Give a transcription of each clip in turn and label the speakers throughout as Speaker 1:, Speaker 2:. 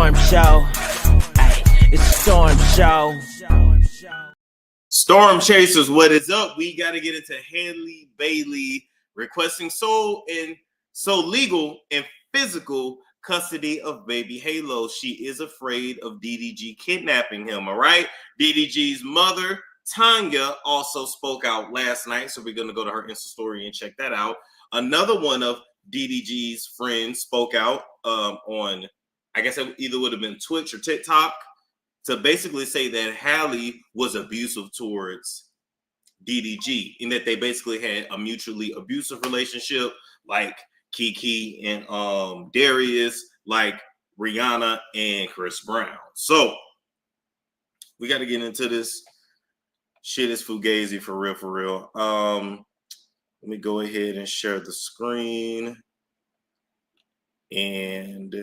Speaker 1: storm show. Ay, it's a storm show.
Speaker 2: Storm Chasers, what is up? We got to get into Halle Bailey requesting sole legal and physical custody of baby Halo. She is afraid of DDG kidnapping him, all right? DDG's mother, Tanya, also spoke out last night, so we're going to go to her Insta story and check that out. Another one of DDG's friends spoke out on, I guess it either would have been Twitch or TikTok, to basically say that Halle was abusive towards DDG and that they basically had a mutually abusive relationship, like Kiki and Darius, like Rihanna and Chris Brown. So we got to get into this. Shit is fugazi for real, for real. Let me go ahead and share the screen. And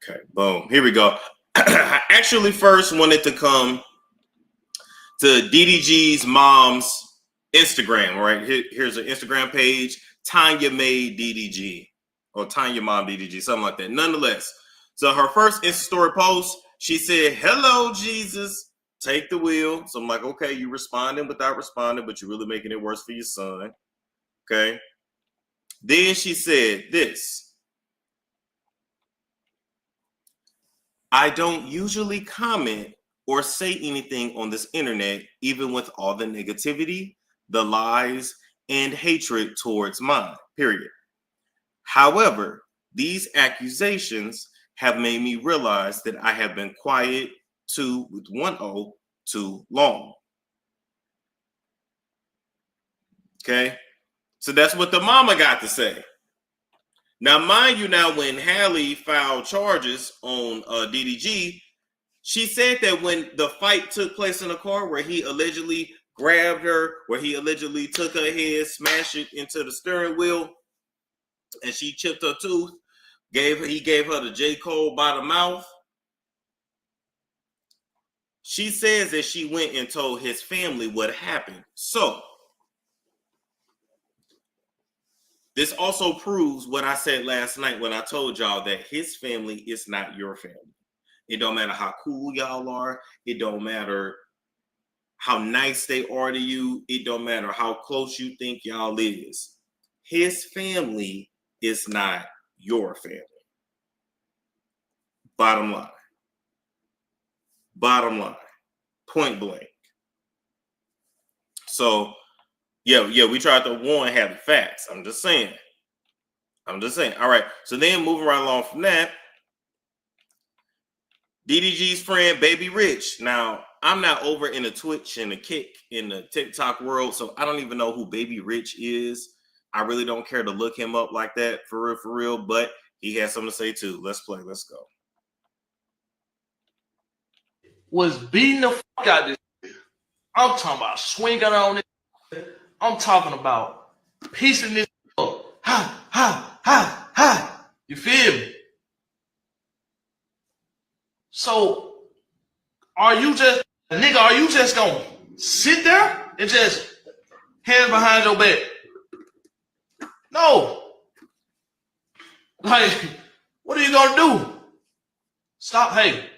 Speaker 2: okay, boom. Here we go. I actually first wanted to come to DDG's mom's Instagram, right? Here's an Instagram page, Tanya Made DDG, or Tanya Mom DDG, something like that. Nonetheless, so her first Insta story post, she said, "Hello, Jesus, take the wheel." So I'm like, okay, you responding without responding, but you're really making it worse for your son. Okay. Then she said this: "I don't usually comment or say anything on this internet, even with all the negativity, the lies, and hatred towards mine, period. However, these accusations have made me realize that I have been quiet too long." Okay, so that's what the mama got to say. Now, mind you, now when Halle filed charges on DDG, she said that when the fight took place in the car where he allegedly grabbed her, where he allegedly took her head, smashed it into the steering wheel, and she chipped her tooth, he gave her the J. Cole by the mouth. She says that she went and told his family what happened. So this also proves what I said last night when I told y'all that his family is not your family. It don't matter how cool y'all are. It don't matter how nice they are to you. It don't matter how close you think y'all is. His family is not your family. Bottom line. Bottom line. Point blank. So, yeah, we tried to warn, have the facts. I'm just saying. All right. So then moving right along from that, DDG's friend, Baby Rich. Now, I'm not over in the Twitch and the Kick in the TikTok world, so I don't even know who Baby Rich is. I really don't care to look him up like that, for real, but he has something to say too. Let's play. Let's go.
Speaker 3: Was beating the fuck out of this. I'm talking about swinging on it. I'm talking about piecing this up. Ha, ha, ha, ha. You feel me? So, are you just gonna sit there and just hands behind your back? No. Like, what are you gonna do? Stop. Hey.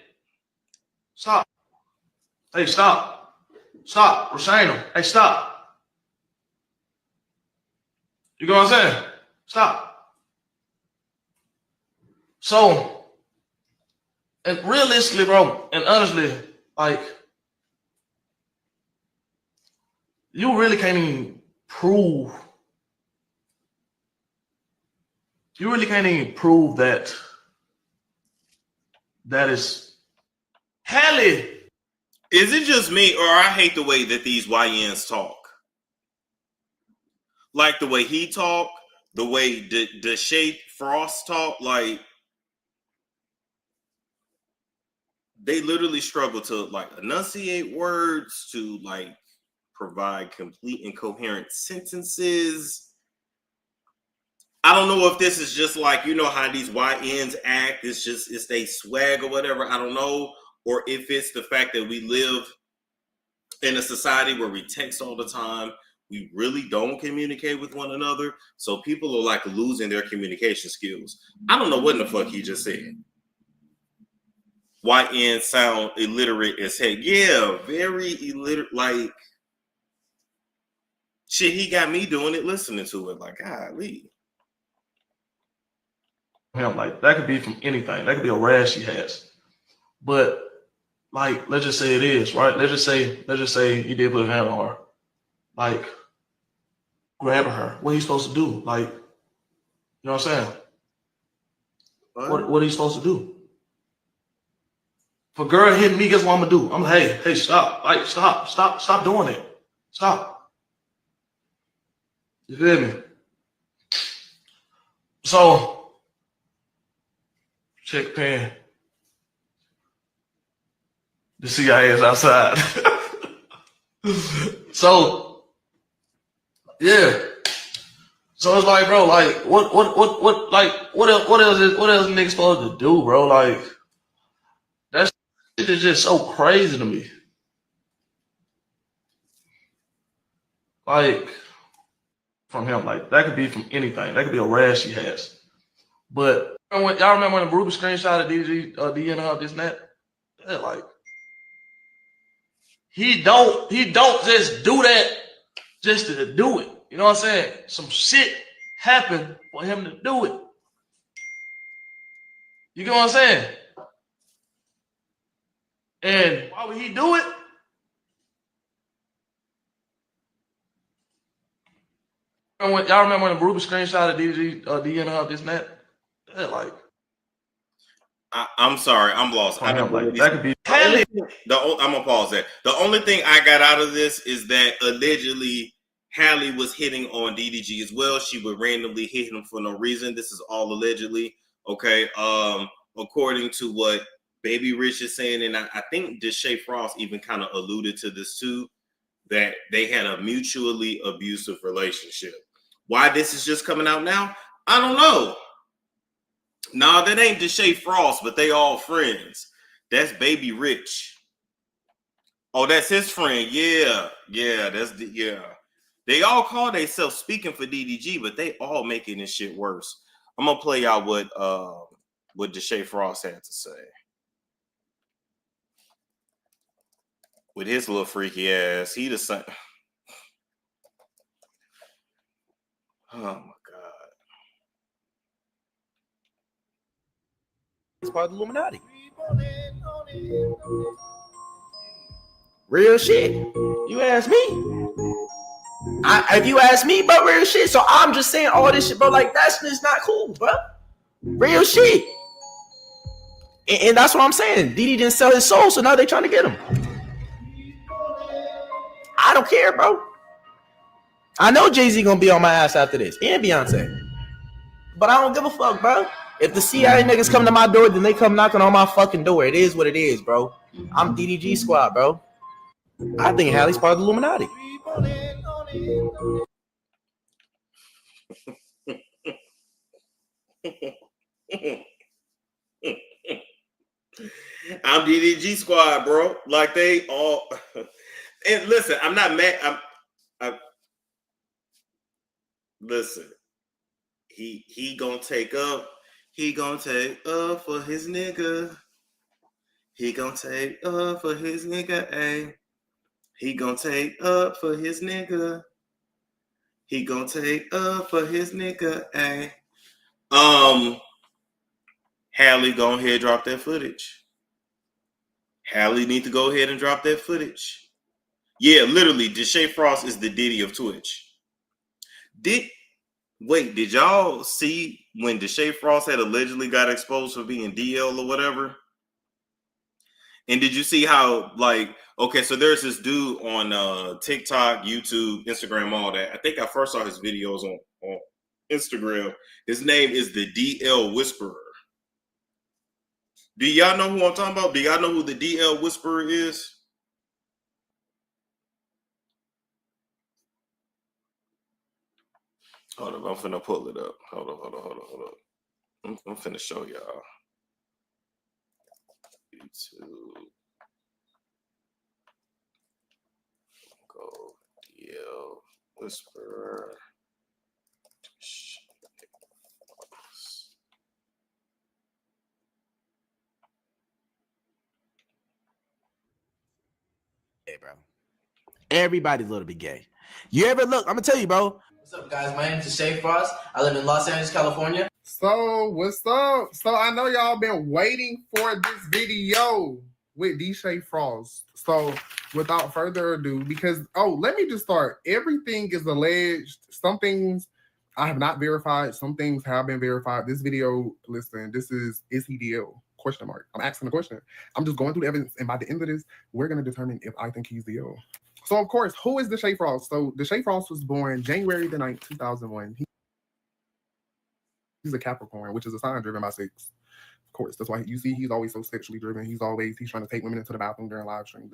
Speaker 3: Stop. Hey, stop. Stop. Rashana. Hey, stop. You know what I'm saying? Stop. So, and realistically, bro, and honestly, like, you really can't even prove. You really can't even prove that is Halle.
Speaker 2: Is it just me, or I hate the way that these YNs talk? Like the way he talk, the way the Shay Frost talk, like they literally struggle to like enunciate words, to like provide complete and coherent sentences. I don't know if this is just like, you know how these YNs act, it's they swag or whatever, I don't know. Or if it's the fact that we live in a society where we text all the time, we really don't communicate with one another. So people are like losing their communication skills. I don't know what in the fuck he just said. YN sound illiterate as heck. Yeah, very illiterate. Like, shit, he got me doing it, listening to it. Like, golly.
Speaker 3: Like, that could be from anything. That could be a rash he has. But, like, let's just say it is, right? Let's just say he did put a hand on her. Like, grabbing her. What are you supposed to do? Like, you know what I'm saying? What are you supposed to do? If a girl hitting me, guess what I'm gonna do? I'm like, hey, stop. Like, stop doing it. Stop. You feel me? So, check pen. The CIA is outside. So, yeah. So it's like, bro, like, what else niggas supposed to do, bro? Like, that shit is just so crazy to me. Like, from him, like, that could be from anything. That could be a rash he has. But y'all remember when the Ruby screenshot of DG DN her this and that? Yeah, like, he don't just do that just to do it. You know what I'm saying? Some shit happened for him to do it. You get what I'm saying? And why would he do it? Y'all remember when the Ruby screenshot of DG DN her this and that? Yeah, like,
Speaker 2: I'm sorry, I'm lost. I don't know.
Speaker 3: Like, that could be
Speaker 2: I'm gonna pause there. The only thing I got out of this is that allegedly Halle was hitting on DDG as well. She would randomly hit him for no reason. This is all allegedly. Okay. According to what Baby Rich is saying, and I think Deshae Frost even kind of alluded to this too, that they had a mutually abusive relationship. Why this is just coming out now, I don't know. Nah, that ain't Deshae Frost, but they all friends. That's Baby Rich. Oh, that's his friend. Yeah. They all call themselves speaking for DDG, but they all making this shit worse. I'm gonna play out what Deshae Frost had to say. With his little freaky ass, he the son. Oh my god.
Speaker 1: It's part of the Illuminati. Real shit. You ask me. If you ask me about real shit, so I'm just saying all this shit, bro. Like, that's just not cool, bro. Real shit. And that's what I'm saying. Diddy didn't sell his soul, so now they trying to get him. I don't care, bro. I know Jay-Z gonna be on my ass after this, and Beyonce. But I don't give a fuck, bro. If the CIA niggas come to my door, then they come knocking on my fucking door. It is what it is, bro. I'm DDG squad, bro. I think Halle's part of the Illuminati.
Speaker 2: I'm DDG squad, bro. Like, they all. And listen, I'm not mad. Listen. He gonna take up. He gonna take up for his nigga. He gonna take up for his nigga. Ayy. He gonna take up for his nigga. He gonna take up for his nigga. Ayy. Halle, go ahead and drop that footage. Halle need to go ahead and drop that footage. Yeah, literally, Deshae Frost is the Diddy of Twitch. Did y'all see when Deshae Frost had allegedly got exposed for being DL or whatever? And did you see how, like, okay, so there's this dude on TikTok, YouTube, Instagram, all that. I think I first saw his videos on Instagram. His name is the DL Whisperer. Do y'all know who I'm talking about? Do y'all know who the DL Whisperer is? Hold up, I'm finna pull it up. Hold up. I'm finna show y'all. YouTube. Go DL Whisper.
Speaker 1: Hey, bro. Everybody's a little bit gay. You ever look? I'm gonna tell you, bro.
Speaker 4: What's up, guys? My name is Shay Frost. I live in Los Angeles, California.
Speaker 5: So, what's up? So, I know y'all been waiting for this video with DJ Frost. So, without further ado, because, let me just start. Everything is alleged. Some things I have not verified. Some things have been verified. This video, listen, this is he DL? Question mark. I'm asking the question. I'm just going through the evidence, and by the end of this, we're going to determine if I think he's DL. So, of course, who is Deshae Frost? So, Deshae Frost was born January the 9th, 2001. He's a Capricorn, which is a sign driven by sex. Of course, that's why you see he's always so sexually driven. He's trying to take women into the bathroom during live streams.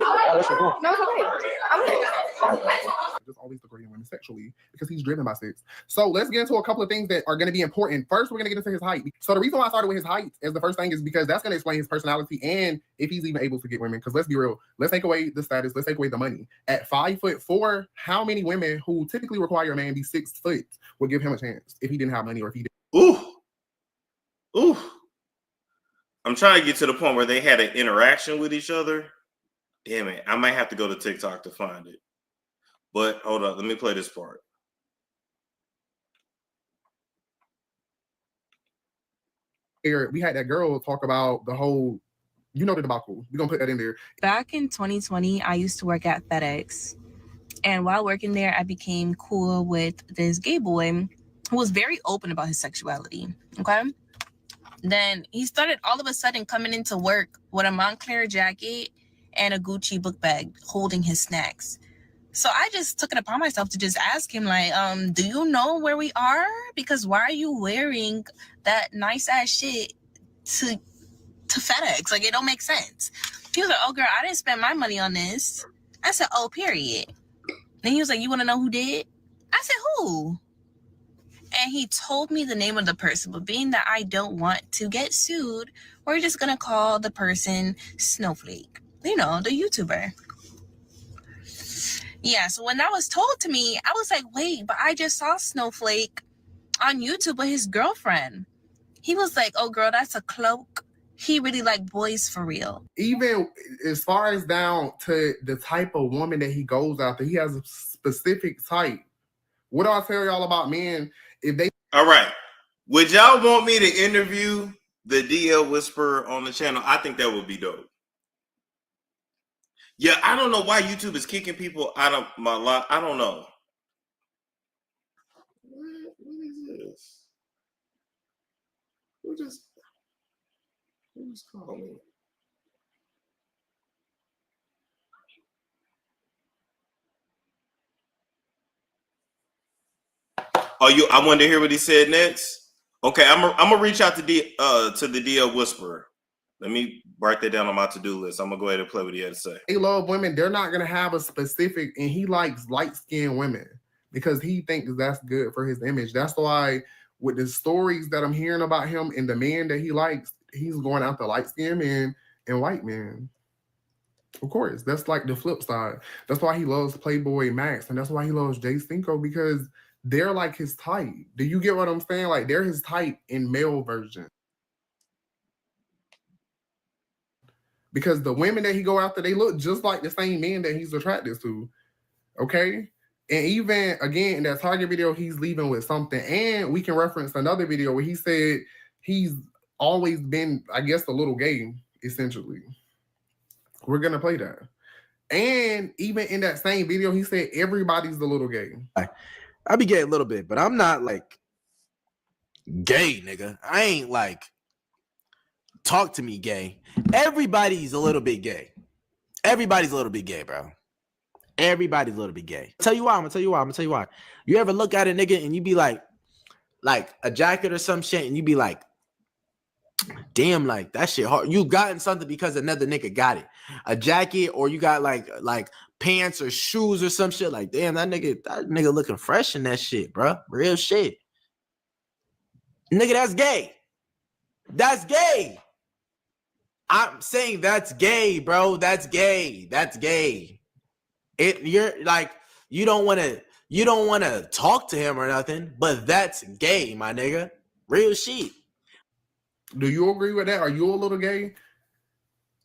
Speaker 5: Just always degrading women sexually because he's driven by sex. So let's get into a couple of things that are going to be important. First, we're going to get into his height. So the reason why I started with his height as the first thing is because that's going to explain his personality and if he's even able to get women. Because let's be real, let's take away the status, let's take away the money. At 5'4", how many women who typically require a man be 6 foot would give him a chance if he didn't have money or if he didn't?
Speaker 2: Ooh. I'm trying to get to the point where they had an interaction with each other. Damn it. I might have to go to TikTok to find it. But hold on. Let me play this part.
Speaker 5: We had that girl talk about the whole, the debacle. We're going to put that in there.
Speaker 6: Back in 2020, I used to work at FedEx. And while working there, I became cool with this gay boy who was very open about his sexuality. Okay? Then he started all of a sudden coming into work with a Montclair jacket and a Gucci book bag holding his snacks. So I just took it upon myself to just ask him, like, do you know where we are? Because why are you wearing that nice ass shit to FedEx? Like, it don't make sense. He was like, oh, girl, I didn't spend my money on this. I said, oh, period. Then he was like, you want to know who did? I said, who? And he told me the name of the person, but being that I don't want to get sued, we're just going to call the person Snowflake. The YouTuber. Yeah, so when that was told to me, I was like, wait, but I just saw Snowflake on YouTube with his girlfriend. He was like, oh, girl, that's a cloak. He really like boys for real.
Speaker 5: Even as far as down to the type of woman that he goes after, he has a specific type. What do I tell y'all about men?
Speaker 2: All right. Would y'all want me to interview the DL Whisperer on the channel? I think that would be dope. Yeah, I don't know why YouTube is kicking people out of my life. I don't know. What is this? Who's calling? I wanted to hear what he said next. Okay, I'm gonna reach out to the DL Whisperer. Let me write that down on my to-do list. I'm gonna go ahead and play what he had to say.
Speaker 5: They love women. They're not gonna have a specific, and he likes light-skinned women because he thinks that's good for his image. That's why with the stories that I'm hearing about him and the men that he likes, he's going after light-skinned men and white men. Of course, that's like the flip side. That's why he loves Playboy Max, and that's why he loves Jay Cinco, because they're like his type. Do you get what I'm saying? Like, they're his type in male version. Because the women that he go after, they look just like the same men that he's attracted to. Okay? And even, again, in that Target video, he's leaving with something. And we can reference another video where he said he's always been, I guess, a little gay, essentially. We're going to play that. And even in that same video, he said everybody's a little gay.
Speaker 1: I be gay a little bit, but I'm not like gay, nigga. I ain't like talk to me gay. Everybody's a little bit gay. Everybody's a little bit gay, bro. Everybody's a little bit gay. I'm gonna tell you why. You ever look at a nigga and you be like a jacket or some shit, and you be like, damn, like that shit hard. You gotten something because another nigga got it. A jacket, or you got like pants or shoes or some shit. Like, damn, that nigga looking fresh in that shit, bro. Real shit. Nigga, that's gay. That's gay. I'm saying that's gay, bro. That's gay. That's gay. You're like, you don't want You don't want to talk to him or nothing, but that's gay, my nigga. Real shit.
Speaker 5: Do you agree with that? Are you a little gay?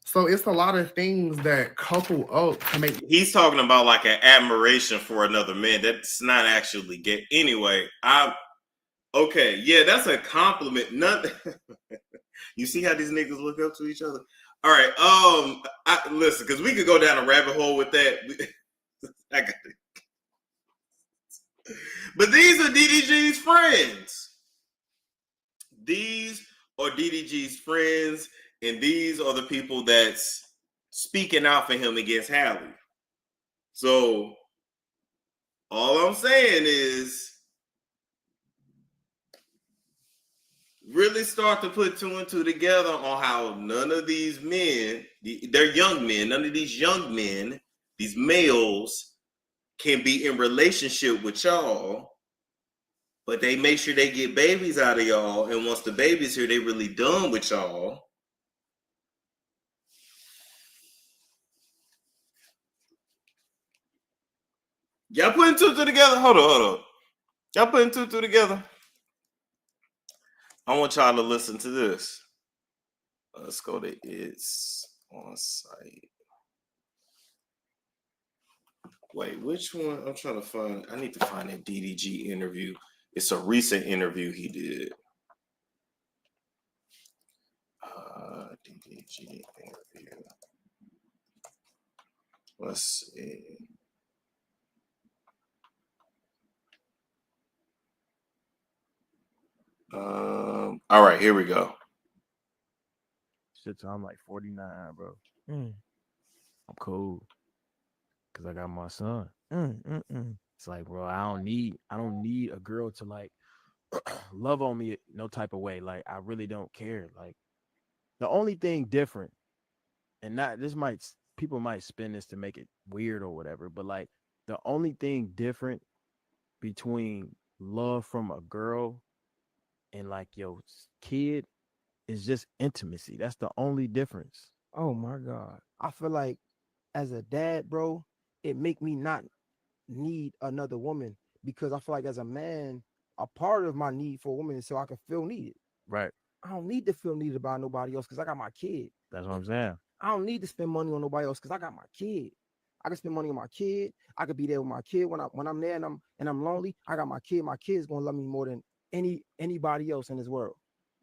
Speaker 5: So it's a lot of things that couple up to make.
Speaker 2: He's talking about like an admiration for another man. That's not actually gay. Anyway, okay, yeah, that's a compliment. Nothing. You see how these niggas look up to each other? All right, listen, because we could go down a rabbit hole with that. I got it. But these are DDG's friends. These are DDG's friends, and these are the people that's speaking out for him against Halle. So all I'm saying is really start to put two and two together on how none of these men, they're young men, none of these young men, these males can be in relationship with y'all, but they make sure they get babies out of y'all. And once the baby's here, they really done with y'all. Y'all putting two together? Hold on. Y'all putting two together? I want y'all to listen to this. Let's go to It's on site. Wait, which one? I'm trying to find. I need to find that DDG interview. It's a recent interview he did. DDG interview. Let's see. All right, here we go.
Speaker 7: Shit, I'm like 49, bro. I'm cool. Cause I got my son. It's like, bro, I don't need a girl to like love on me no type of way. Like, I really don't care. Like, the only thing different, and not this might people might spin this to make it weird or whatever, but like the only thing different between love from a girl and like your kid is just intimacy. That's the only difference.
Speaker 8: Oh my God. I feel like as a dad, bro, it make me not need another woman because I feel like as a man, a part of my need for a woman is so I can feel needed.
Speaker 7: Right.
Speaker 8: I don't need to feel needed by nobody else because I got my kid.
Speaker 7: That's what I'm saying.
Speaker 8: I don't need to spend money on nobody else because I got my kid. I can spend money on my kid. I could be there with my kid when I'm there and I'm lonely. I got my kid. My kid's gonna love me more than anybody else in this world.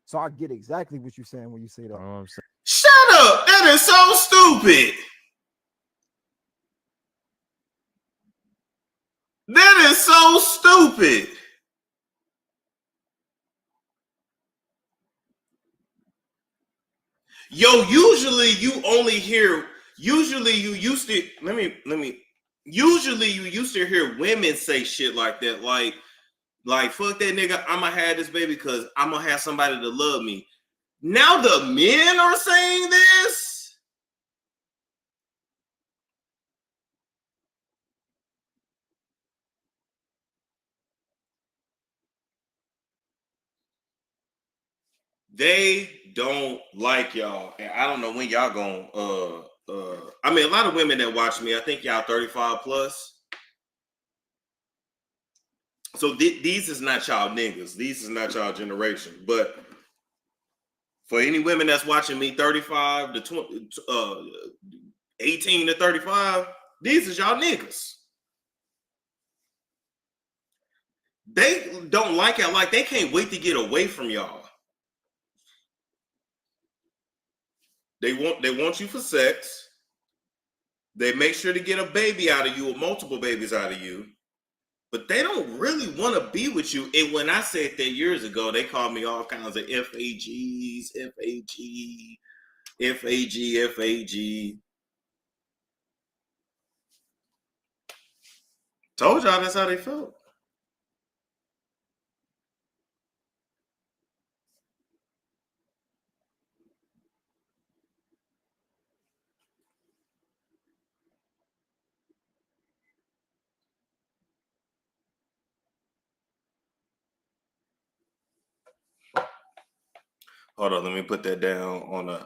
Speaker 8: So I get exactly what you're saying when you say that.
Speaker 7: You know what I'm saying?
Speaker 2: Shut up! That is so stupid. That is so stupid. Yo, usually you used to hear women say shit like that, like fuck that nigga, I'ma have this baby because I'm gonna have somebody to love me. Now the men are saying this. They don't like y'all, and I don't know when y'all gonna. I mean, a lot of women that watch me, I think y'all 35 plus. So these is not y'all niggas. These is not y'all generation. But for any women that's watching me, 35 to 20, 18 to 35, these is y'all niggas. They don't like it. Like they can't wait to get away from y'all. They want you for sex. They make sure to get a baby out of you or multiple babies out of you. But they don't really want to be with you. And when I said that years ago, they called me all kinds of FAGs, FAG. Told y'all that's how they felt. Hold on, let me put that down on a.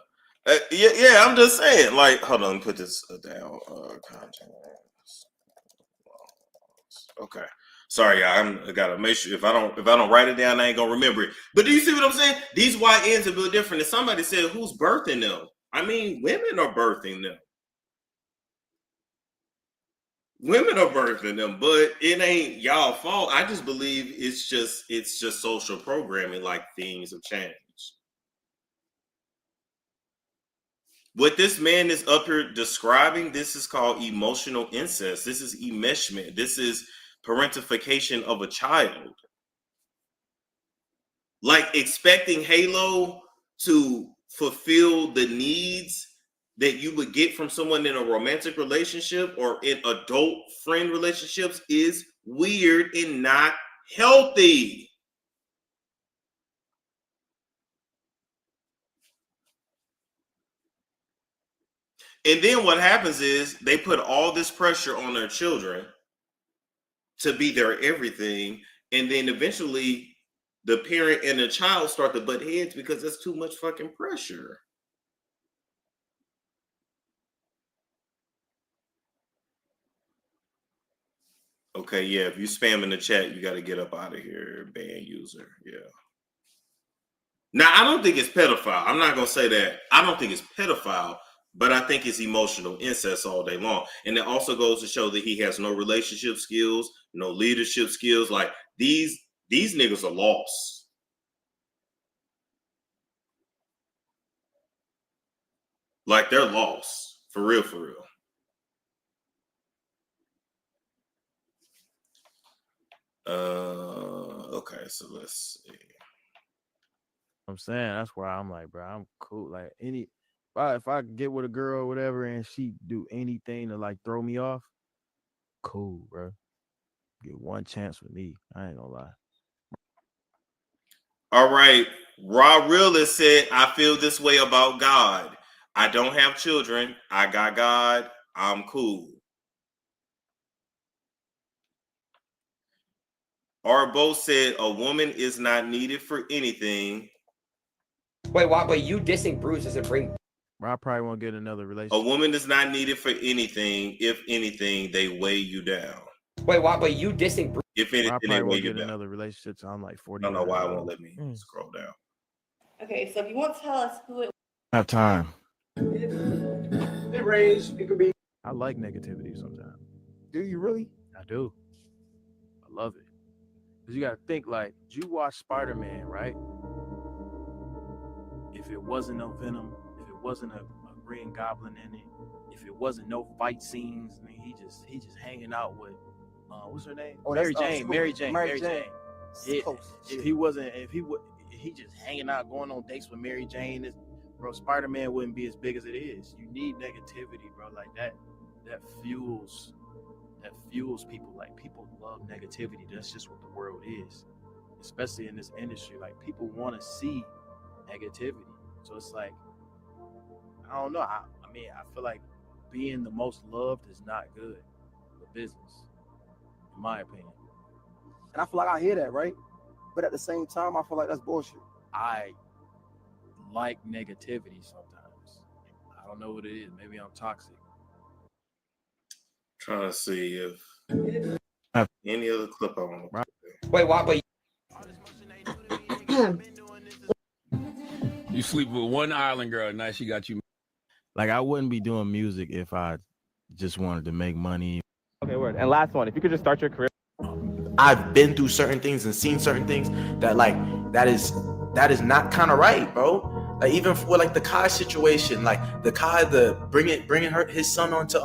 Speaker 2: Yeah, I'm just saying. Like, hold on, let me put this down. Content. Okay. Sorry, I gotta make sure if I don't write it down, I ain't gonna remember it. But do you see what I'm saying? These YNs are a bit different. And somebody said, who's birthing them? I mean, women are birthing them. Women are birthing them, but it ain't y'all fault. I just believe it's just social programming, like things have changed. What this man is up here describing, this is called emotional incest. This is enmeshment. This is parentification of a child. Like expecting Halo to fulfill the needs that you would get from someone in a romantic relationship or in adult friend relationships is weird and not healthy. And then what happens is they put all this pressure on their children to be their everything. And then eventually the parent and the child start to butt heads because that's too much fucking pressure. Okay, yeah, if you spam in the chat, you got to get up out of here, ban user. Yeah. Now, I don't think it's pedophile. I'm not going to say that. I don't think it's pedophile, but I think it's emotional incest all day long. And it also goes to show that he has no relationship skills, no leadership skills. Like these niggas are lost. Like they're lost. For real, for real. Okay, so let's see.
Speaker 7: I'm saying that's why I'm like, bro, I'm cool. Like if I get with a girl or whatever and she do anything to like throw me off, cool, bro. Get one chance with me. I ain't gonna lie.
Speaker 2: All right. Raw Realist said, I feel this way about God. I don't have children. I got God. I'm cool. Arbo said, a woman is not needed for anything.
Speaker 9: Wait, why? But you dissing Bruce doesn't bring.
Speaker 7: I probably won't get another
Speaker 2: A
Speaker 7: relationship.
Speaker 2: woman is not needed for anything. If anything, they weigh you down.
Speaker 9: Wait, why? But you dissing Bruce.
Speaker 2: If anything,
Speaker 7: I
Speaker 2: they
Speaker 7: probably
Speaker 2: weigh
Speaker 7: won't
Speaker 2: you
Speaker 7: get
Speaker 2: down.
Speaker 7: another relationship till I'm like 40.
Speaker 2: I don't know why it won't let me scroll down.
Speaker 10: Okay, so if you want to tell us who it
Speaker 7: I have time.
Speaker 8: It range. It could be.
Speaker 7: I like negativity sometimes.
Speaker 8: Do you really?
Speaker 7: I do. I love it. Because you got to think, like, you watch Spider-Man, right? If it wasn't no Venom, if it wasn't a Green Goblin in it, if it wasn't no fight scenes, I mean, he just hanging out with, what's her name?
Speaker 8: Oh,
Speaker 7: Mary
Speaker 8: that's,
Speaker 7: Jane. Mary Jane. Yeah,
Speaker 8: Close.
Speaker 7: if he just hanging out, going on dates with Mary Jane, bro, Spider-Man wouldn't be as big as it is. You need negativity, bro. Like that fuels people. Like people love negativity. That's just what the world is, especially in this industry. Like people want to see negativity. So it's like, I don't know. I mean, I feel like being the most loved is not good for business, in my opinion.
Speaker 8: And I feel like I hear that, right? But at the same time, I feel like that's bullshit.
Speaker 7: I like negativity sometimes. I don't know what it is. Maybe I'm toxic.
Speaker 2: Trying to see if any other clip I want to
Speaker 9: Wait, why? But
Speaker 11: you sleep with one island girl, now she got you.
Speaker 7: Like I wouldn't be doing music if I just wanted to make money.
Speaker 12: Okay, word. And last one, if you could just start your career.
Speaker 1: I've been through certain things and seen certain things that like that is not kind of right, bro. Like even for like the Kai situation, like the Kai, bringing his son onto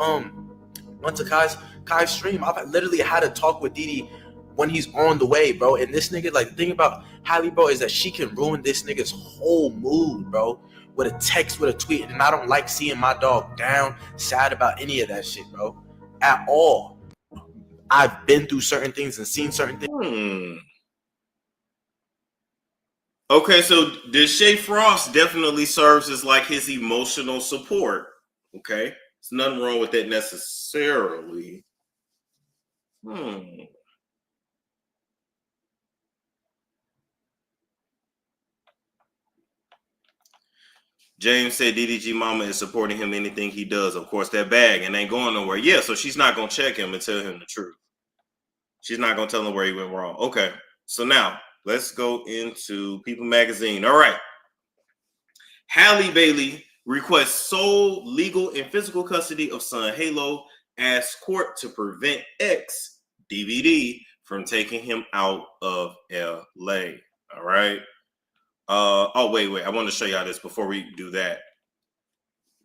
Speaker 1: Kai's stream. I've literally had a talk with Didi when he's on the way, bro. And this nigga, like the thing about Halle, bro, is that she can ruin this nigga's whole mood, bro, with a text, with a tweet. And I don't like seeing my dog down, sad about any of that shit, bro, at all. I've been through certain things and seen certain things.
Speaker 2: Okay, so Deshae Frost definitely serves as like his emotional support. Okay, there's nothing wrong with that necessarily. James said DDG mama is supporting him anything he does. Of course, that bag and ain't going nowhere. Yeah, so she's not gonna check him and tell him the truth. She's not gonna tell him where he went wrong. Okay, so now let's go into People Magazine. All right. Halle Bailey requests sole legal and physical custody of son Halo, asks court to prevent ex DVD from taking him out of LA. All right. Oh, wait. I want to show y'all this before we do that.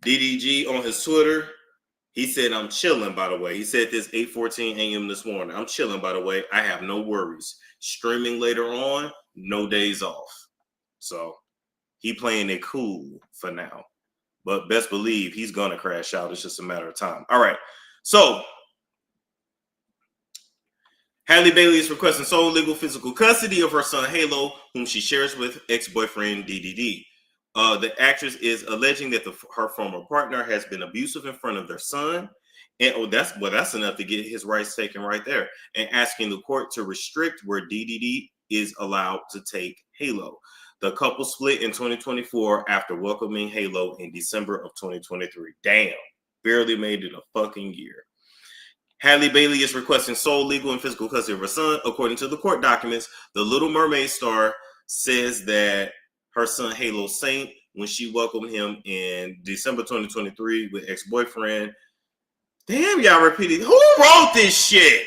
Speaker 2: DDG on his Twitter, he said, I'm chilling, by the way. He said this 8:14 a.m. this morning. I'm chilling, by the way. I have no worries. Streaming later on, no days off. So he playing it cool for now. But best believe he's going to crash out. It's just a matter of time. All right. So Halle Bailey is requesting sole legal physical custody of her son Halo, whom she shares with ex-boyfriend DDD. The actress is alleging that her former partner has been abusive in front of their son. And that's enough to get his rights taken right there. And asking the court to restrict where DDD is allowed to take Halo. The couple split in 2024 after welcoming Halo in December of 2023. Damn, barely made it a fucking year. Halle Bailey is requesting sole legal and physical custody of her son. According to the court documents, the Little Mermaid star says that her son Halo Saint, when she welcomed him in December 2023 with ex-boyfriend. Damn, y'all repeated. Who wrote this shit?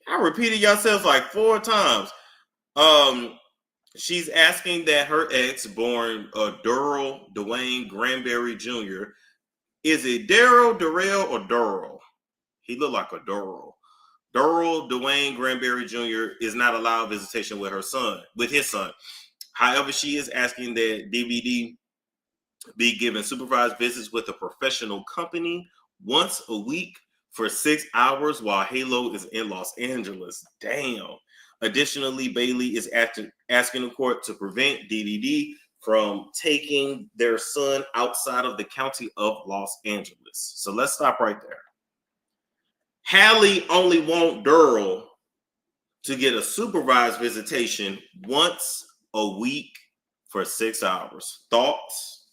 Speaker 2: Y'all repeated yourselves like 4 times. She's asking that her ex, born Daryl Dwayne Granberry Jr., is it Daryl, Darrell, or Daryl? He looked like a Daryl. Daryl Dwayne Granberry Jr. is not allowed visitation with his son. However, she is asking that DVD be given supervised visits with a professional company once a week for 6 hours while Halo is in Los Angeles. Damn. Additionally, Bailey is asking the court to prevent DDD from taking their son outside of the county of Los Angeles. So let's stop right there. Halle only wants Daryl to get a supervised visitation once a week for 6 hours. Thoughts?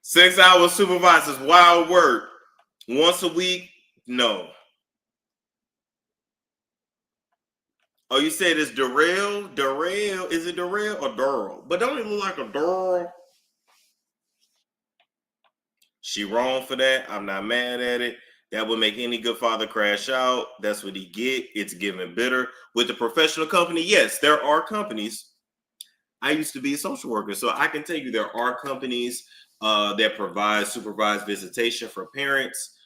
Speaker 2: Six hours supervised is wild work. Once a week, no. Oh, you said it's Darrell? Darrell? Is it Darrell or Daryl? But don't it look like a Daryl? She wrong for that. I'm not mad at it. That would make any good father crash out. That's what he get. It's given bitter. With the professional company, yes, there are companies. I used to be a social worker, so I can tell you there are companies that provide supervised visitation for parents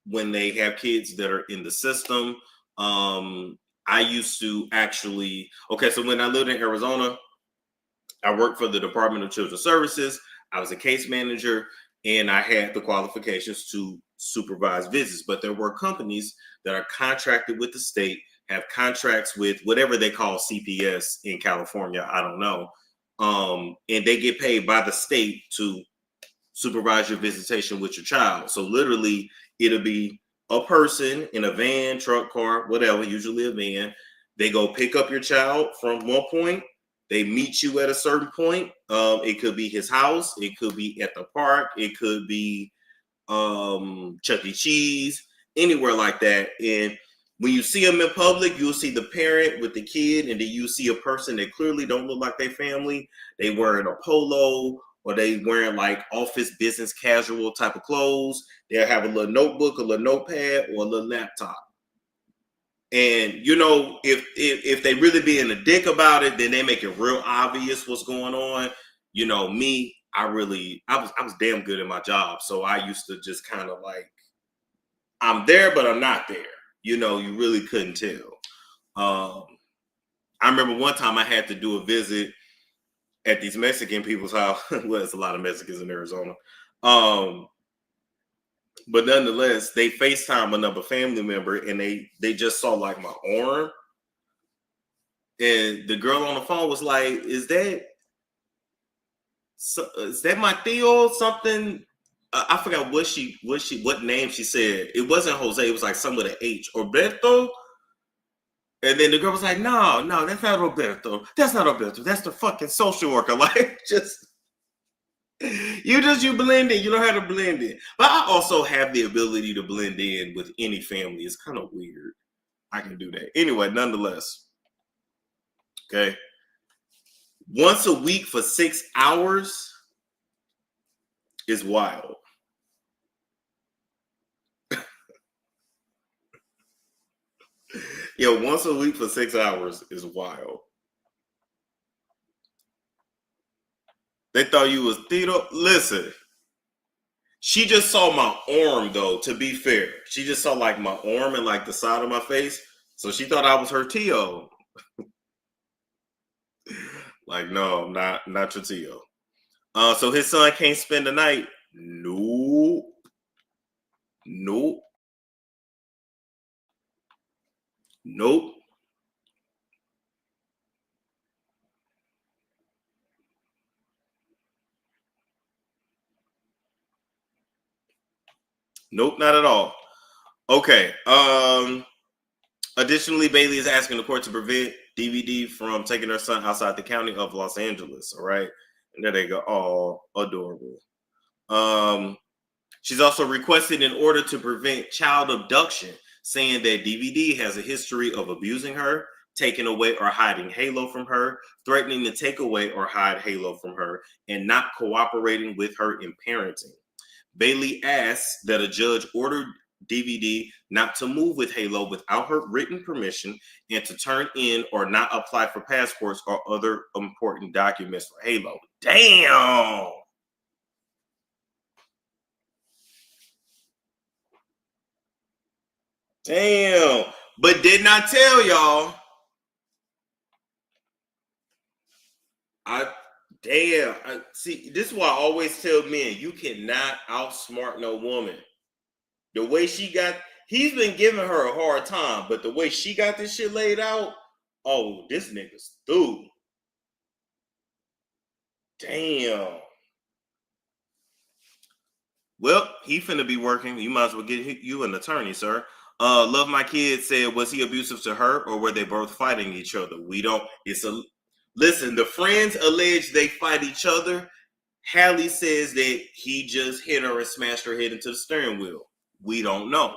Speaker 2: when they have kids that are in the system. I used to actually, so when I lived in Arizona, I worked for the Department of Children's Services. I was a case manager, and I had the qualifications to supervise visits. But there were companies that are contracted with the state, have contracts with whatever they call CPS in California. I don't know. And they get paid by the state to supervise your visitation with your child. So literally, it'll be a person in a van, truck, car, whatever, usually a van. They go pick up your child from one point. They meet you at a certain point. It could be his house. It could be at the park. It could be Chuck E. Cheese, anywhere like that. And when you see them in public, you'll see the parent with the kid, and then you see a person that clearly don't look like their family. They wearing a polo, or they wearing like office business casual type of clothes. They'll have a little notebook, a little notepad, or a little laptop. And you know, if they really being a dick about it, then they make it real obvious what's going on. You know, me, I was damn good at my job. So I used to just kind of like, I'm there, but I'm not there. You know, you really couldn't tell. I remember one time I had to do a visit at these Mexican people's house. Well, there's a lot of Mexicans in Arizona. But nonetheless, they FaceTime another family member, and they just saw like my arm. And the girl on the phone was like, is that my Theo? Something I forgot what name she said. It wasn't Jose, it was like some with an H. Roberto. And then the girl was like, no, that's not Roberto. That's not Roberto. That's the fucking social worker. Like, just You blend in. You know how to blend in. But I also have the ability to blend in with any family. It's kind of weird. I can do that. Anyway, nonetheless. Okay. Once a week for 6 hours is wild. Yeah, once a week for 6 hours is wild. They thought you was Tito. Listen, she just saw my arm, though, to be fair. She just saw like my arm and like the side of my face. So she thought I was her Tio. Like, no, not your Tio. So his son can't spend the night. Nope. Nope. Nope. Nope, not at all. Okay. Additionally, Bailey is asking the court to prevent DVD from taking her son outside the county of Los Angeles. All right. And there they go. Oh, adorable. She's also requested in order to prevent child abduction, saying that DVD has a history of abusing her, taking away or hiding Halo from her, threatening to take away or hide Halo from her, and not cooperating with her in parenting. Bailey asks that a judge order DVD not to move with Halo without her written permission and to turn in or not apply for passports or other important documents for Halo. Damn! Damn! But did not tell y'all. See, this is why I always tell men, you cannot outsmart no woman. The way he's been giving her a hard time, but the way she got this shit laid out, oh, this nigga's through. Damn. Well, he finna be working. You might as well get you an attorney, sir. Love My Kid said, was he abusive to her or were they both fighting each other? We don't. Listen, the friends allege they fight each other. Halle says that he just hit her and smashed her head into the steering wheel. We don't know.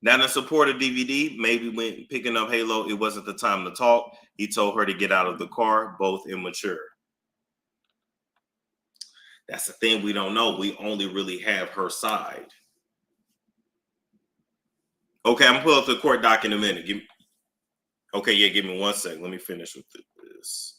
Speaker 2: Now, in support of DVD, maybe when picking up Halo, it wasn't the time to talk. He told her to get out of the car, both immature. That's the thing we don't know. We only really have her side. Okay, I'm going to pull up the court doc in a minute. Give me 1 second. Let me finish with this.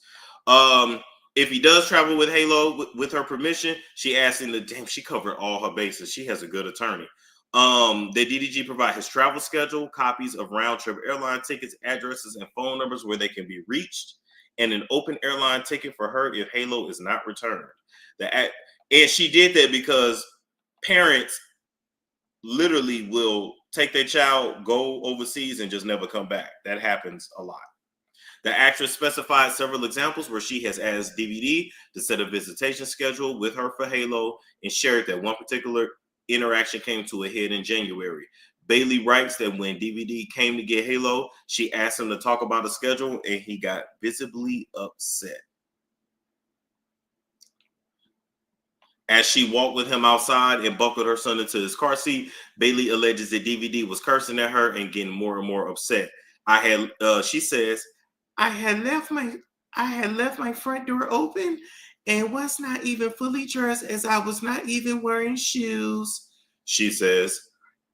Speaker 2: If he does travel with Halo with her permission, she asked him she covered all her bases. She has a good attorney. The DDG provide his travel schedule, copies of round-trip airline tickets, addresses, and phone numbers where they can be reached, and an open airline ticket for her if Halo is not returned. And she did that because parents literally will take their child, go overseas, and just never come back. That happens a lot. The actress specified several examples where she has asked DVD to set a visitation schedule with her for Halo and shared that one particular interaction came to a head in January. Bailey writes that when DVD came to get Halo, she asked him to talk about the schedule and he got visibly upset. As she walked with him outside and buckled her son into his car seat, Bailey alleges that DVD was cursing at her and getting more and more upset. She says, I had left my front door open and was not even fully dressed as I was not even wearing shoes. She says,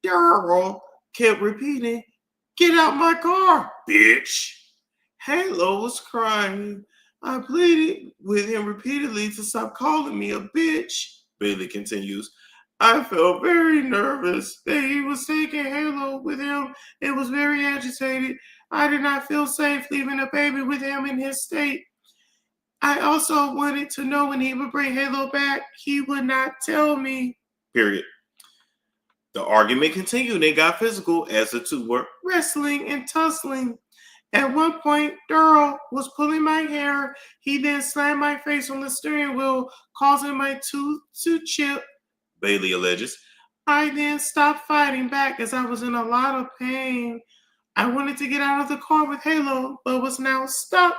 Speaker 2: Daryl kept repeating, get out my car, bitch. Halo was crying. I pleaded with him repeatedly to stop calling me a bitch. Bailey continues, I felt very nervous that he was taking Halo with him and was very agitated. I did not feel safe leaving a baby with him in his state. I also wanted to know when he would bring Halo back. He would not tell me. Period. The argument continued and got physical as the two were wrestling and tussling. At one point, Daryl was pulling my hair. He then slammed my face on the steering wheel, causing my tooth to chip, Bailey alleges. I then stopped fighting back as I was in a lot of pain. I wanted to get out of the car with Halo, but was now stuck.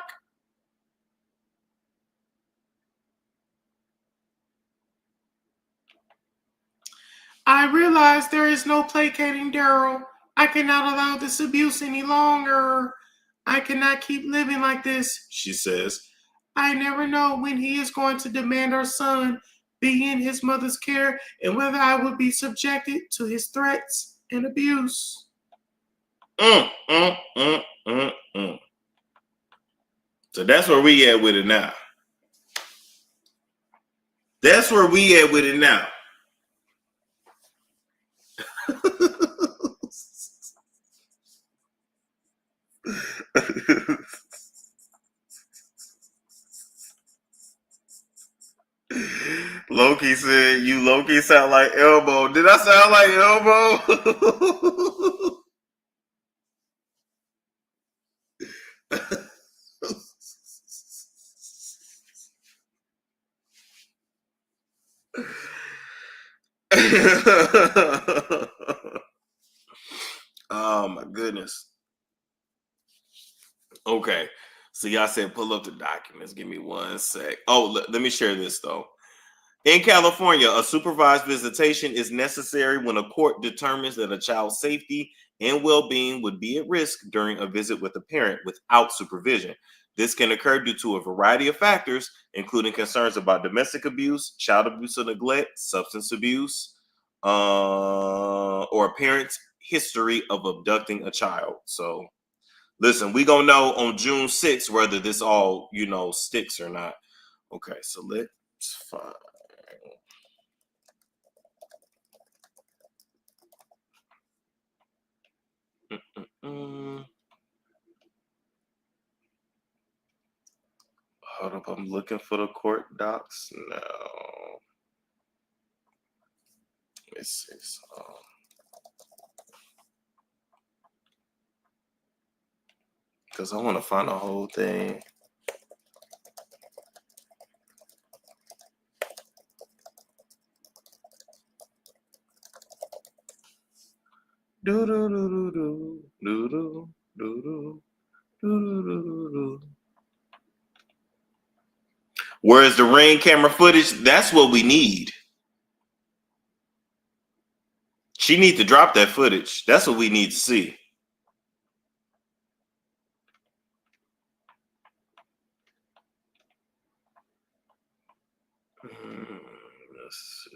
Speaker 1: I realize there is no placating Daryl. I cannot allow this abuse any longer. I cannot keep living like this, she says. I never know when he is going to demand our son be in his mother's care and whether I will be subjected to his threats and abuse.
Speaker 2: So that's where we at with it now. That's where we at with it now. Loki said, "You Loki sound like Elbow." Did I sound like Elbow? Oh my goodness. Okay. So y'all said pull up the documents. Give me 1 sec. Oh, let me share this though. In California, a supervised visitation is necessary when a court determines that a child's safety and well-being would be at risk during a visit with a parent without supervision. This can occur due to a variety of factors, including concerns about domestic abuse, child abuse or neglect, substance abuse, or a parent's history of abducting a child. So listen, we gonna know on June 6th whether this all, sticks or not. Okay, so let's find. Hold up, I'm looking for the court docs now. Let me see. Because I want to find the whole thing. Do do do do do do do do do do do. Where's the Ring camera footage? That's what we need. She needs to drop that footage. That's what we need to see. Let's see.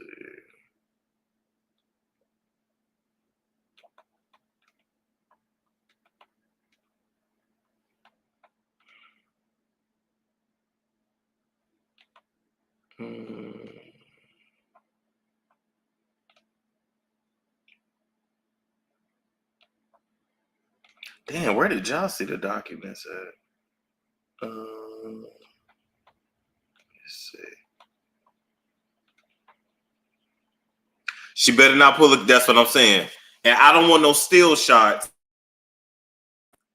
Speaker 2: Damn, where did y'all see the documents at? Let's see. She better not pull it. That's what I'm saying. And I don't want no still shots.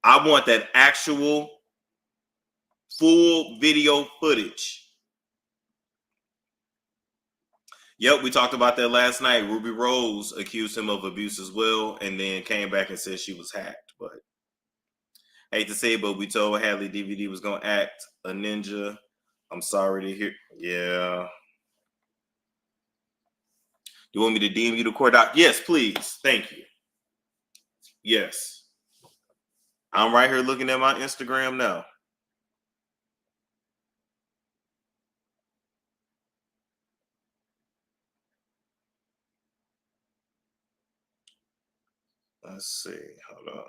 Speaker 2: I want that actual full video footage. Yep, we talked about that last night. Ruby Rose accused him of abuse as well, and then came back and said she was hacked. But hate to say it, but we told Halle DVD was gonna act a ninja. I'm sorry to hear. Yeah. You want me to DM you the court doc? Yes, please. Thank you. Yes. I'm right here looking at my Instagram now. Let's see. Hold on.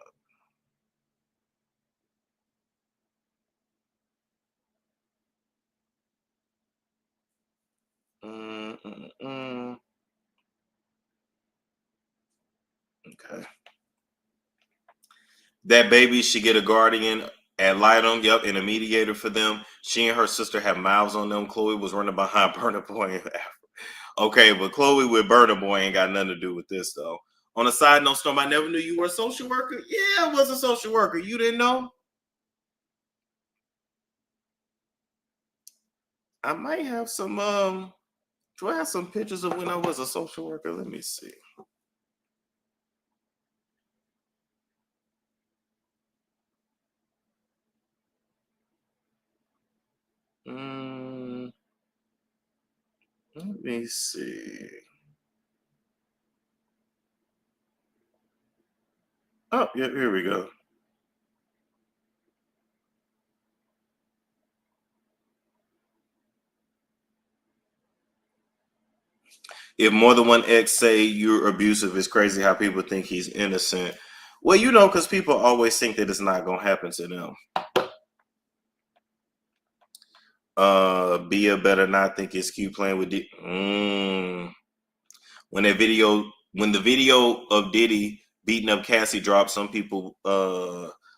Speaker 2: Okay. That baby should get a guardian ad litem, yep, and a mediator for them. She and her sister have mouths on them. Chloe was running behind Burna Boy. Okay, but Chloe with Burna Boy ain't got nothing to do with this, though. On a side note, Storm, I never knew you were a social worker. Yeah, I was a social worker. You didn't know? I might have some, do I have some pictures of when I was a social worker? Let me see. Let me see. Oh, yeah, here we go. If more than one ex say you're abusive, it's crazy how people think he's innocent. Well, you know, because people always think that it's not going to happen to them. Bia better not think it's cute playing with D. When the video of Diddy beating up Cassie dropped, some people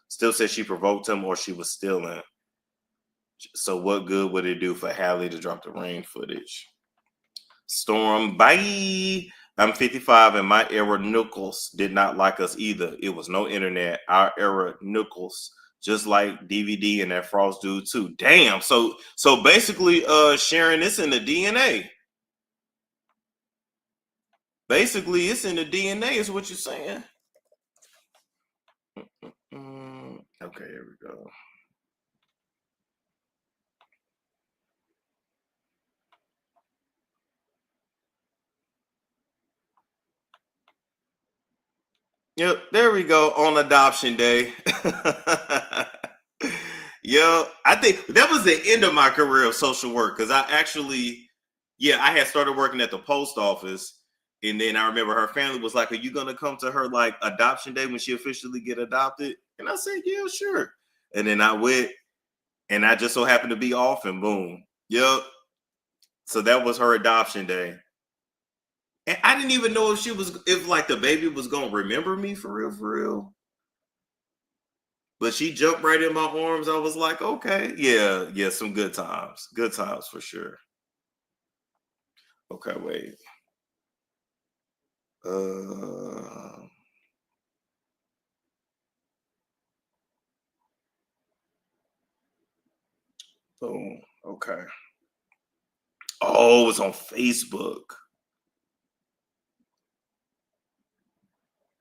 Speaker 2: still said she provoked him or she was stealing. So what good would it do for Halle to drop the rain footage? Storm, bye. I'm 55 and my era Nichols did not like us either. It was no internet. Our era Nichols, just like DVD and that Frost dude too. Damn. So basically, Sharon, it's in the DNA. Basically, it's in the DNA, is what you're saying. Okay, here we go. Yep, there we go on adoption day. Yo, I think that was the end of my career of social work because I actually, I had started working at the post office, and then I remember her family was like, "Are you gonna come to her like adoption day when she officially get adopted?" And I said, "Yeah, sure." And then I went, and I just so happened to be off, and boom, yep. So that was her adoption day. And I didn't even know if like the baby was gonna remember me for real. But she jumped right in my arms. I was like, okay, yeah, some good times for sure. Okay, wait. Boom. Okay. Oh, it's on Facebook.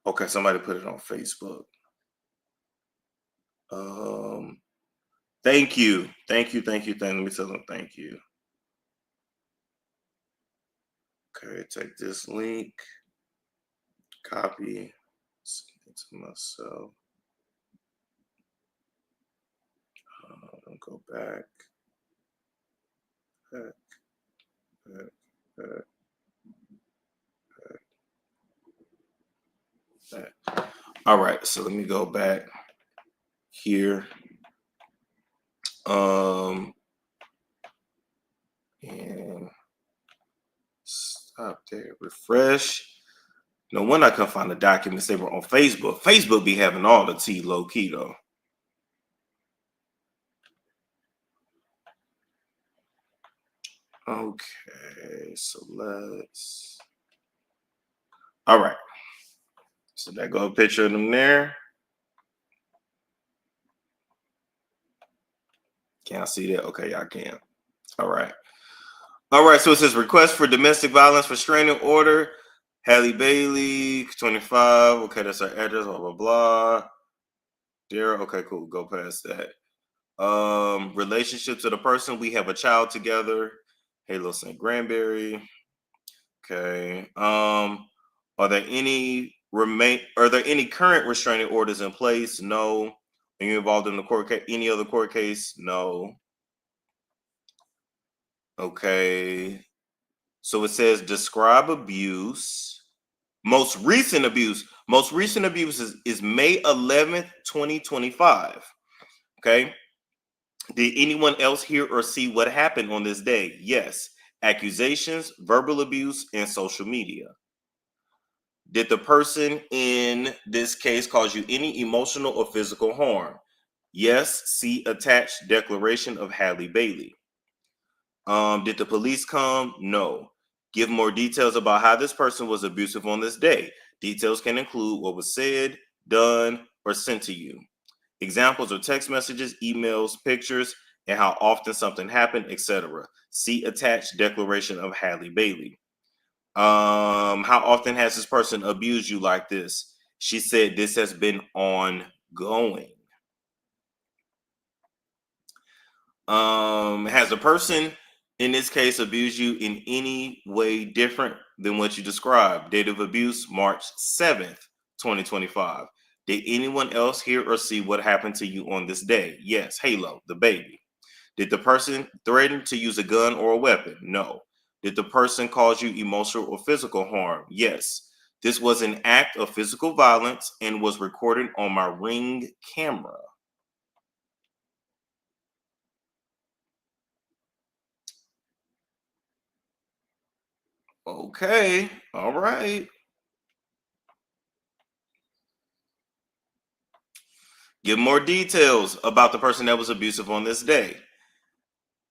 Speaker 2: Okay, somebody put it on Facebook. Thank you. Let me tell them thank you. Okay, take this link, copy, send it to myself. Go back. All right, so let me go back here. And stop there. Refresh. No wonder I couldn't find the documents. They were on Facebook. Facebook be having all the tea low key though. Okay, so let's. All right. So there go a picture of them there. Can I see that? Okay, y'all can. All right. So it says request for domestic violence restraining order. Halle Bailey, 25. Okay, that's our address. Blah blah blah. Dara. Okay, cool. Go past that. Relationship to the person. We have a child together. Halo St. Granberry. Okay. Are there any current restraining orders in place? No. Are you involved in the court case? Any other court case? No. Okay. So it says describe abuse. Most recent abuse is May 11th, 2025. Okay. Did anyone else hear or see what happened on this day? Yes. Accusations, verbal abuse, and social media. Did the person in this case cause you any emotional or physical harm? Yes. See attached declaration of Halle Bailey. Did the police come? No. Give more details about how this person was abusive on this day. Details can include what was said, done, or sent to you. Examples are text messages, emails, pictures, and how often something happened, etc. See attached declaration of Halle Bailey. How often has this person abused you like this? She said this has been ongoing. Has a person in this case abused you in any way different than what you described? Date of abuse, March 7th, 2025. Did anyone else hear or see what happened to you on this day? Yes. Halo, the baby. Did the person threaten to use a gun or a weapon? No. Did the person cause you emotional or physical harm? Yes. This was an act of physical violence and was recorded on my Ring camera. Okay. All right. Give more details about the person that was abusive on this day.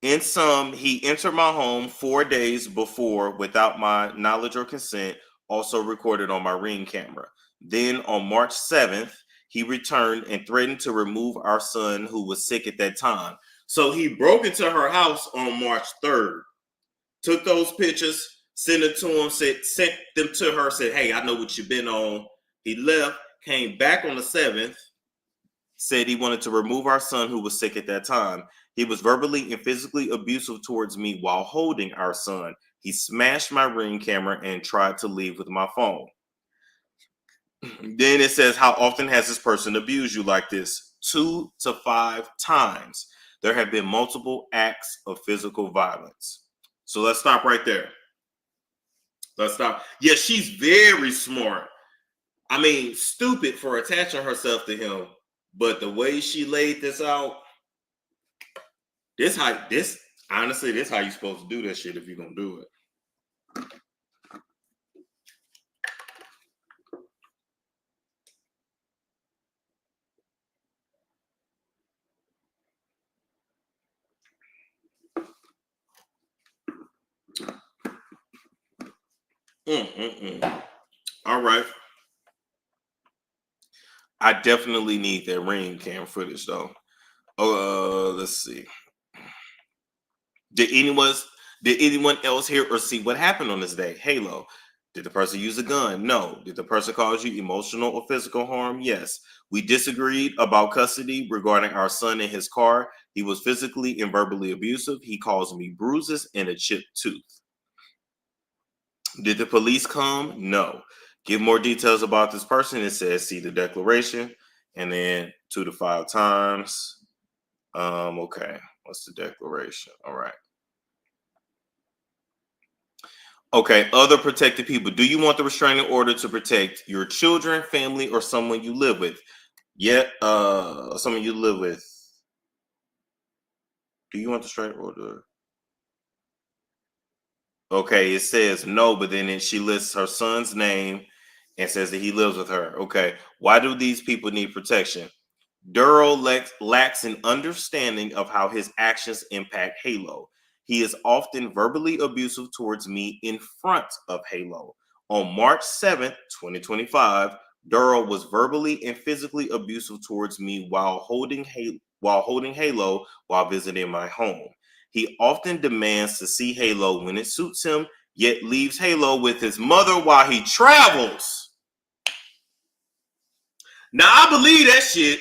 Speaker 2: In sum, he entered my home 4 days before without my knowledge or consent, also recorded on my Ring camera. Then on March 7th, he returned and threatened to remove our son who was sick at that time. So he broke into her house on March 3rd, took those pictures, sent it to him, sent them to her, said, hey, I know what you've been on. He left, came back on the 7th, said he wanted to remove our son who was sick at that time. He was verbally and physically abusive towards me while holding our son. He smashed my Ring camera and tried to leave with my phone. Then it says, how often has this person abused you like this? 2 to 5 times. There have been multiple acts of physical violence. So let's stop right there. Let's stop. Yeah, she's very smart. I mean, stupid for attaching herself to him. But the way she laid this out, honestly, this how you supposed to do that shit if you're gonna do it. All right. I definitely need that Ring cam footage though. Let's see. Did anyone else hear or see what happened on this day? Halo. Did the person use a gun? No. Did the person cause you emotional or physical harm? Yes. We disagreed about custody regarding our son in his car. He was physically and verbally abusive. He caused me bruises and a chipped tooth. Did the police come? No. Give more details about this person. It says, see the declaration. And then 2 to 5 times. Okay. What's the declaration? All right. Okay, other protected people. Do you want the restraining order to protect your children, family, or someone you live with? Yeah, someone you live with. Do you want the restraining order? Okay, it says no, but then she lists her son's name and says that he lives with her. Okay, why do these people need protection? Duro lacks an understanding of how his actions impact Halo. He is often verbally abusive towards me in front of Halo. On March 7th, 2025, Duro was verbally and physically abusive towards me while holding Halo while visiting my home. He often demands to see Halo when it suits him, yet leaves Halo with his mother while he travels. Now, I believe that shit.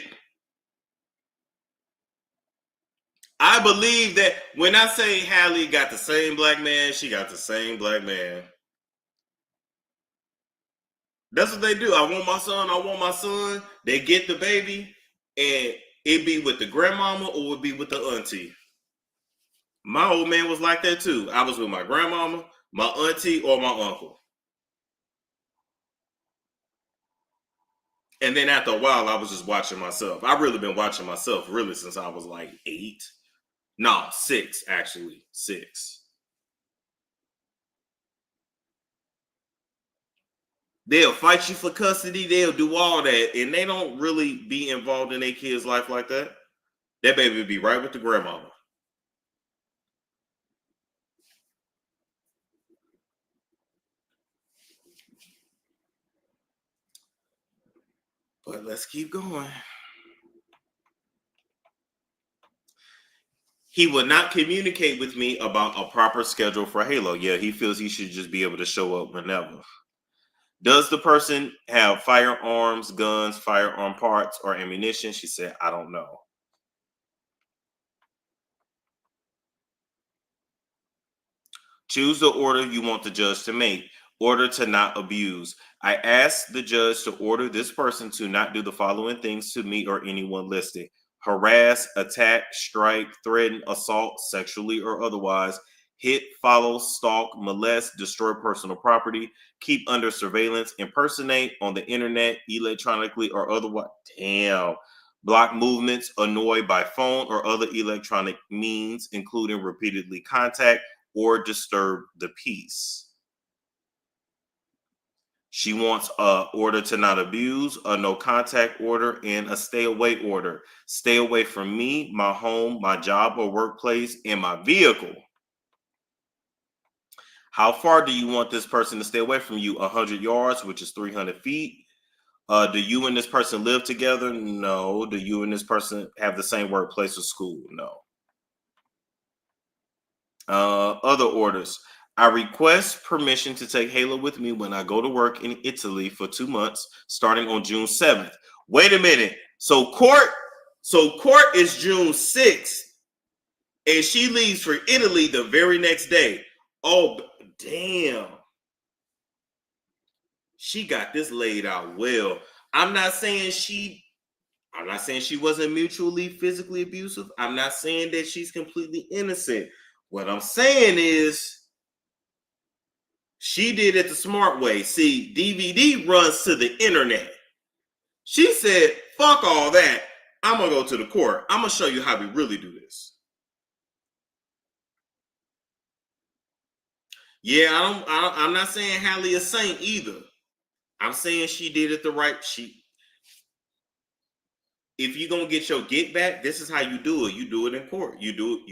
Speaker 2: I believe that when I say Halle got the same black man, she got the same black man. That's what they do. I want my son. They get the baby, and it be with the grandmama or it be with the auntie. My old man was like that too. I was with my grandmama, my auntie, or my uncle. And then after a while, I was just watching myself. I've really been watching myself really since I was like 8. No, 6, actually. 6. They'll fight you for custody. They'll do all that. And they don't really be involved in their kid's life like that. That baby would be right with the grandmama. But let's keep going. He would not communicate with me about a proper schedule for Halo. Yeah, he feels he should just be able to show up whenever. Does the person have firearms, guns, firearm parts, or ammunition? She said, I don't know. Choose the order you want the judge to make. Order to not abuse. I asked the judge to order this person to not do the following things to me or anyone listed: harass, attack, strike, threaten, assault, sexually or otherwise, hit, follow, stalk, molest, destroy personal property, keep under surveillance, impersonate on the internet, electronically or otherwise. Damn. Block movements, annoy by phone or other electronic means, including repeatedly contact or disturb the peace. She wants a order to not abuse, a no contact order, and a stay away order. Stay away from me, my home, my job or workplace, and my vehicle. How far do you want this person to stay away from you? 100 yards, which is 300 feet. Do you and this person live together? No. Do you and this person have the same workplace or school? No. Other orders. I request permission to take Halle with me when I go to work in Italy for 2 months, starting on June 7th. Wait a minute. So court is June 6th, and she leaves for Italy the very next day. Oh, damn. She got this laid out well. I'm not saying she wasn't mutually physically abusive. I'm not saying that she's completely innocent. What I'm saying is she did it the smart way. See, DVD runs to the internet. She said, fuck all that. I'm going to go to the court. I'm going to show you how we really do this. Yeah, I'm not saying Halle is a saint either. I'm saying she did it the right. If you're going to get your get back, this is how you do it. You do it in court. You do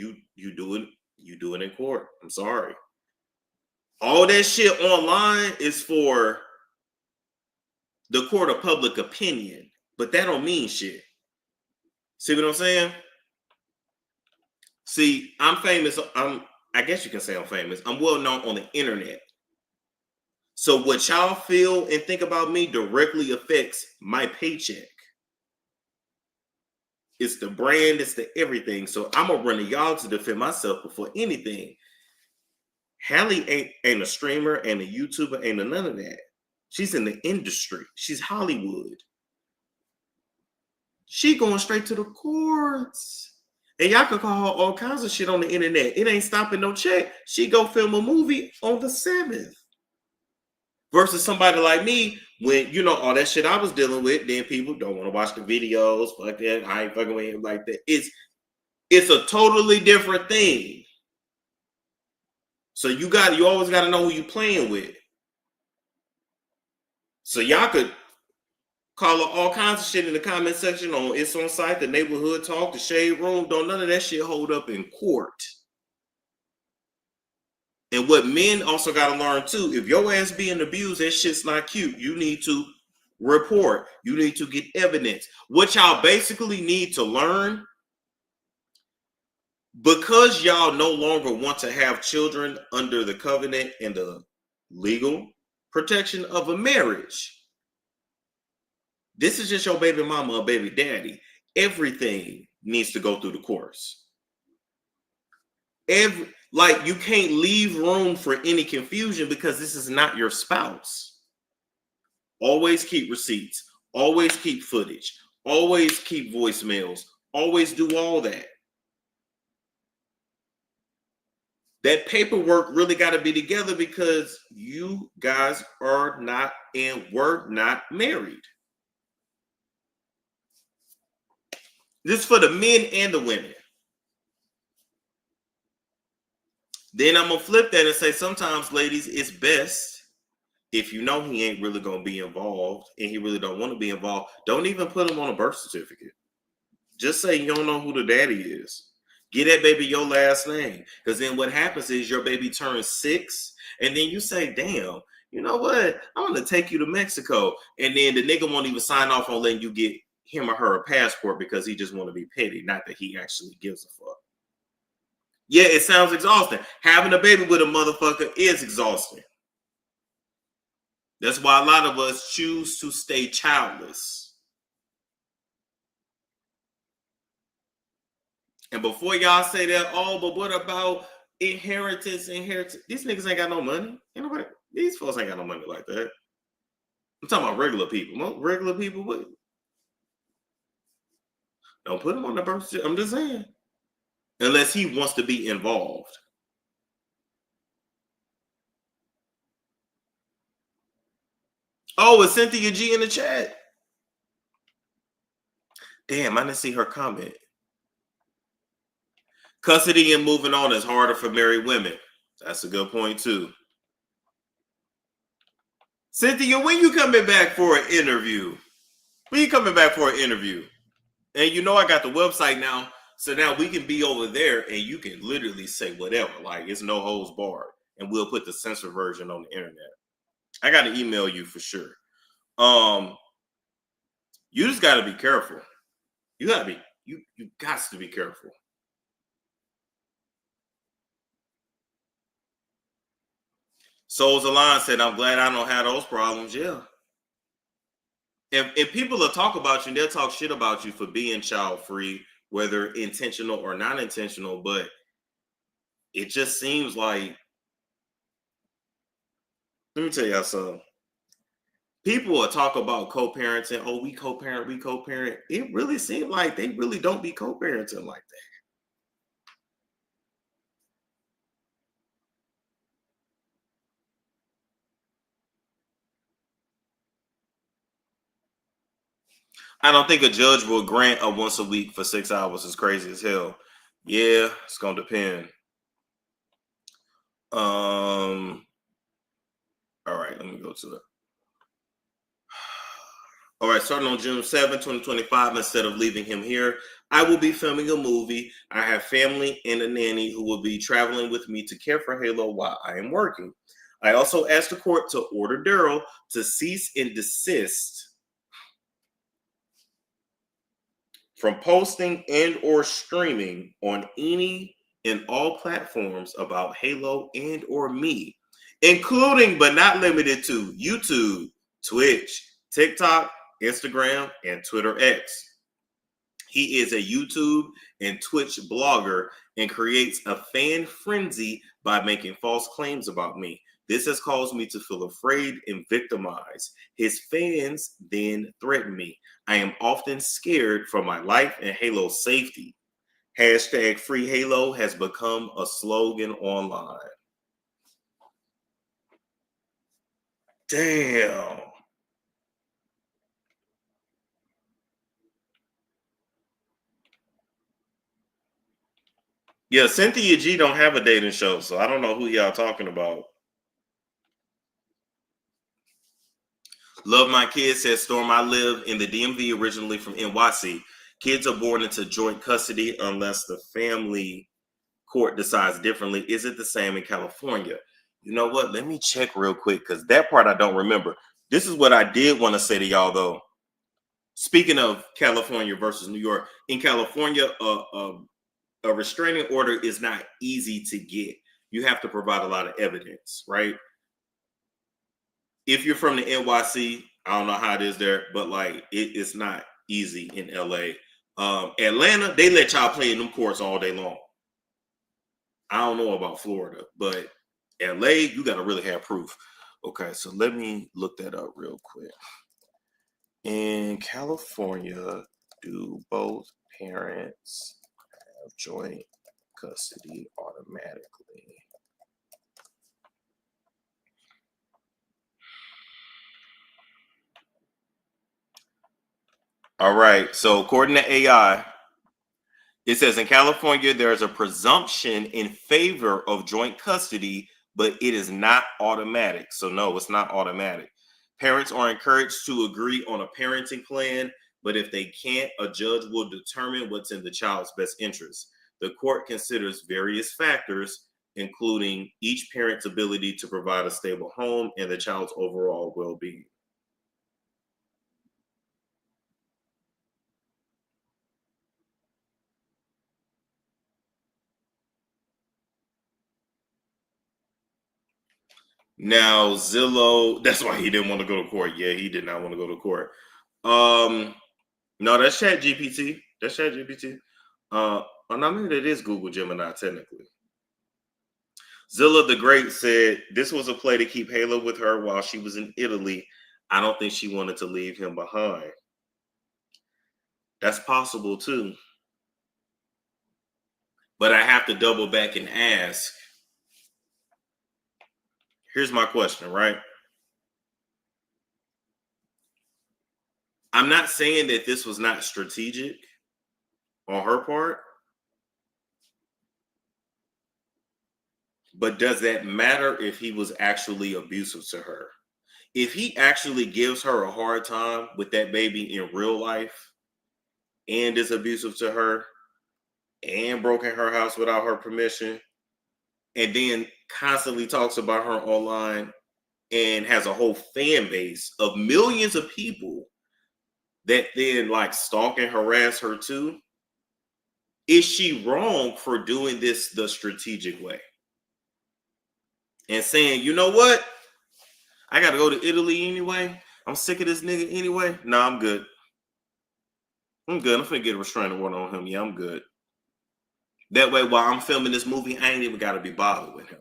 Speaker 2: it in court. I'm sorry. All that shit online is for the court of public opinion, but that don't mean shit. See what I'm saying? See, I'm famous. I guess you can say I'm famous. I'm well known on the internet. So what y'all feel and think about me directly affects my paycheck. It's the brand, it's the everything. So I'm gonna run to y'all to defend myself before anything. Halle ain't a streamer, ain't a YouTuber, ain't a none of that. She's in the industry. She's Hollywood. She going straight to the courts. And y'all can call her all kinds of shit on the internet. It ain't stopping no check. She go film a movie on the 7th. Versus somebody like me, when you know all that shit I was dealing with, then people don't want to watch the videos. Fuck that. I ain't fucking with him like that. It's a totally different thing. So you always got to know who you playing with. So y'all could call her all kinds of shit in the comment section on It's On Site, the Neighborhood Talk, the Shade Room. Don't none of that shit hold up in court. And what men also got to learn too, if your ass being abused, that shit's not cute. You need to report. You need to get evidence. What y'all basically need to learn, because y'all no longer want to have children under the covenant and the legal protection of a marriage. This is just your baby mama or baby daddy. Everything needs to go through the course. You can't leave room for any confusion because this is not your spouse. Always keep receipts. Always keep footage. Always keep voicemails. Always do all that. That paperwork really got to be together because you guys are not and were not married. This is for the men and the women. Then I'm going to flip that and say sometimes, ladies, it's best if you know he ain't really going to be involved and he really don't want to be involved, don't even put him on a birth certificate. Just say you don't know who the daddy is. Get that baby your last name. Because then what happens is your baby turns 6 and then you say, damn, you know what? I'm going to take you to Mexico. And then the nigga won't even sign off on letting you get him or her a passport because he just want to be petty, not that he actually gives a fuck. Yeah, it sounds exhausting. Having a baby with a motherfucker is exhausting. That's why a lot of us choose to stay childless. And before y'all say that, oh, but what about inheritance? These niggas ain't got no money. These folks ain't got no money like that. I'm talking about regular people. Regular people, what? Don't put him on the birth certificate. I'm just saying. Unless he wants to be involved. Oh, it's Cynthia G in the chat. Damn, I didn't see her comment. Custody and moving on is harder for married women. That's a good point, too. Cynthia, when you coming back for an interview? When you coming back for an interview? And you know I got the website now, so now we can be over there and you can literally say whatever. Like, it's no holds barred. And we'll put the censored version on the internet. I got to email you for sure. You just got to be careful. You got to be careful. Souls Aligned said, I'm glad I don't have those problems. Yeah. If people will talk about you, and they'll talk shit about you for being child free, whether intentional or not intentional, but it just seems like, let me tell y'all something. People will talk about co-parenting. Oh, we co-parent. It really seems like they really don't be co-parenting like that. I don't think a judge will grant a once a week for 6 hours. It's crazy as hell. Yeah, it's gonna depend. All right, let me go to it. All right, starting on June 7, 2025, instead of leaving him here, I will be filming a movie. I have family and a nanny who will be traveling with me to care for Halo while I am working. I also asked the court to order Daryl to cease and desist from posting and or streaming on any and all platforms about Halo and or me, including but not limited to YouTube, Twitch, TikTok, Instagram, and Twitter X. He is a YouTube and Twitch blogger and creates a fan frenzy by making false claims about me. This has caused me to feel afraid and victimized. His fans then threaten me. I am often scared for my life and Halo's safety. Hashtag Free Halo has become a slogan online. Damn. Yeah, Cynthia G don't have a dating show, so I don't know who y'all talking about. Love My Kids says, Storm, I live in the DMV, originally from NYC. Kids are born into joint custody unless the family court decides differently. Is it the same in California? You know what? Let me check real quick because that part I don't remember. This is what I did want to say to y'all, though. Speaking of California versus New York, in California, a restraining order is not easy to get. You have to provide a lot of evidence, right? If you're from the NYC, I don't know how it is there, but like it's not easy in LA. Atlanta, they let y'all play in them courts all day long. I don't know about Florida, but LA, you got to really have proof. Okay, so let me look that up real quick. In California, do both parents have joint custody automatically? All right, so according to AI, it says in California, there is a presumption in favor of joint custody, but it is not automatic. So no, it's not automatic. Parents are encouraged to agree on a parenting plan, but if they can't, a judge will determine what's in the child's best interest. The court considers various factors, including each parent's ability to provide a stable home and the child's overall well-being. Now, Zillow, that's why he didn't want to go to court. Yeah, he did not want to go to court. No, that's Chat GPT. That's Chat GPT. I mean, it is Google Gemini, technically. Zilla the Great said this was a play to keep Halo with her while she was in Italy. I don't think she wanted to leave him behind. That's possible too. But I have to double back and ask. Here's my question, right? I'm not saying that this was not strategic on her part. But does that matter if he was actually abusive to her? If he actually gives her a hard time with that baby in real life and is abusive to her and broke in her house without her permission and then constantly talks about her online and has a whole fan base of millions of people that then like stalk and harass her too, is she wrong for doing this the strategic way? And saying, you know what? I got to go to Italy anyway. I'm sick of this nigga anyway. Nah, I'm good. I'm good. I'm finna get a restraining order on him. Yeah, I'm good. That way, while I'm filming this movie, I ain't even got to be bothered with him.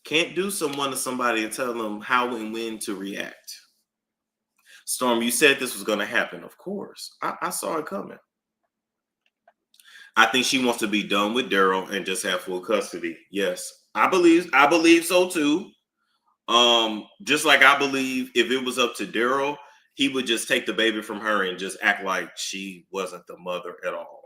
Speaker 2: Can't do someone to somebody and tell them how and when to react. Storm, you said this was going to happen. Of course. I saw it coming. I think she wants to be done with Daryl and just have full custody. Yes. I believe so too. Just like I believe if it was up to Daryl, he would just take the baby from her and just act like she wasn't the mother at all.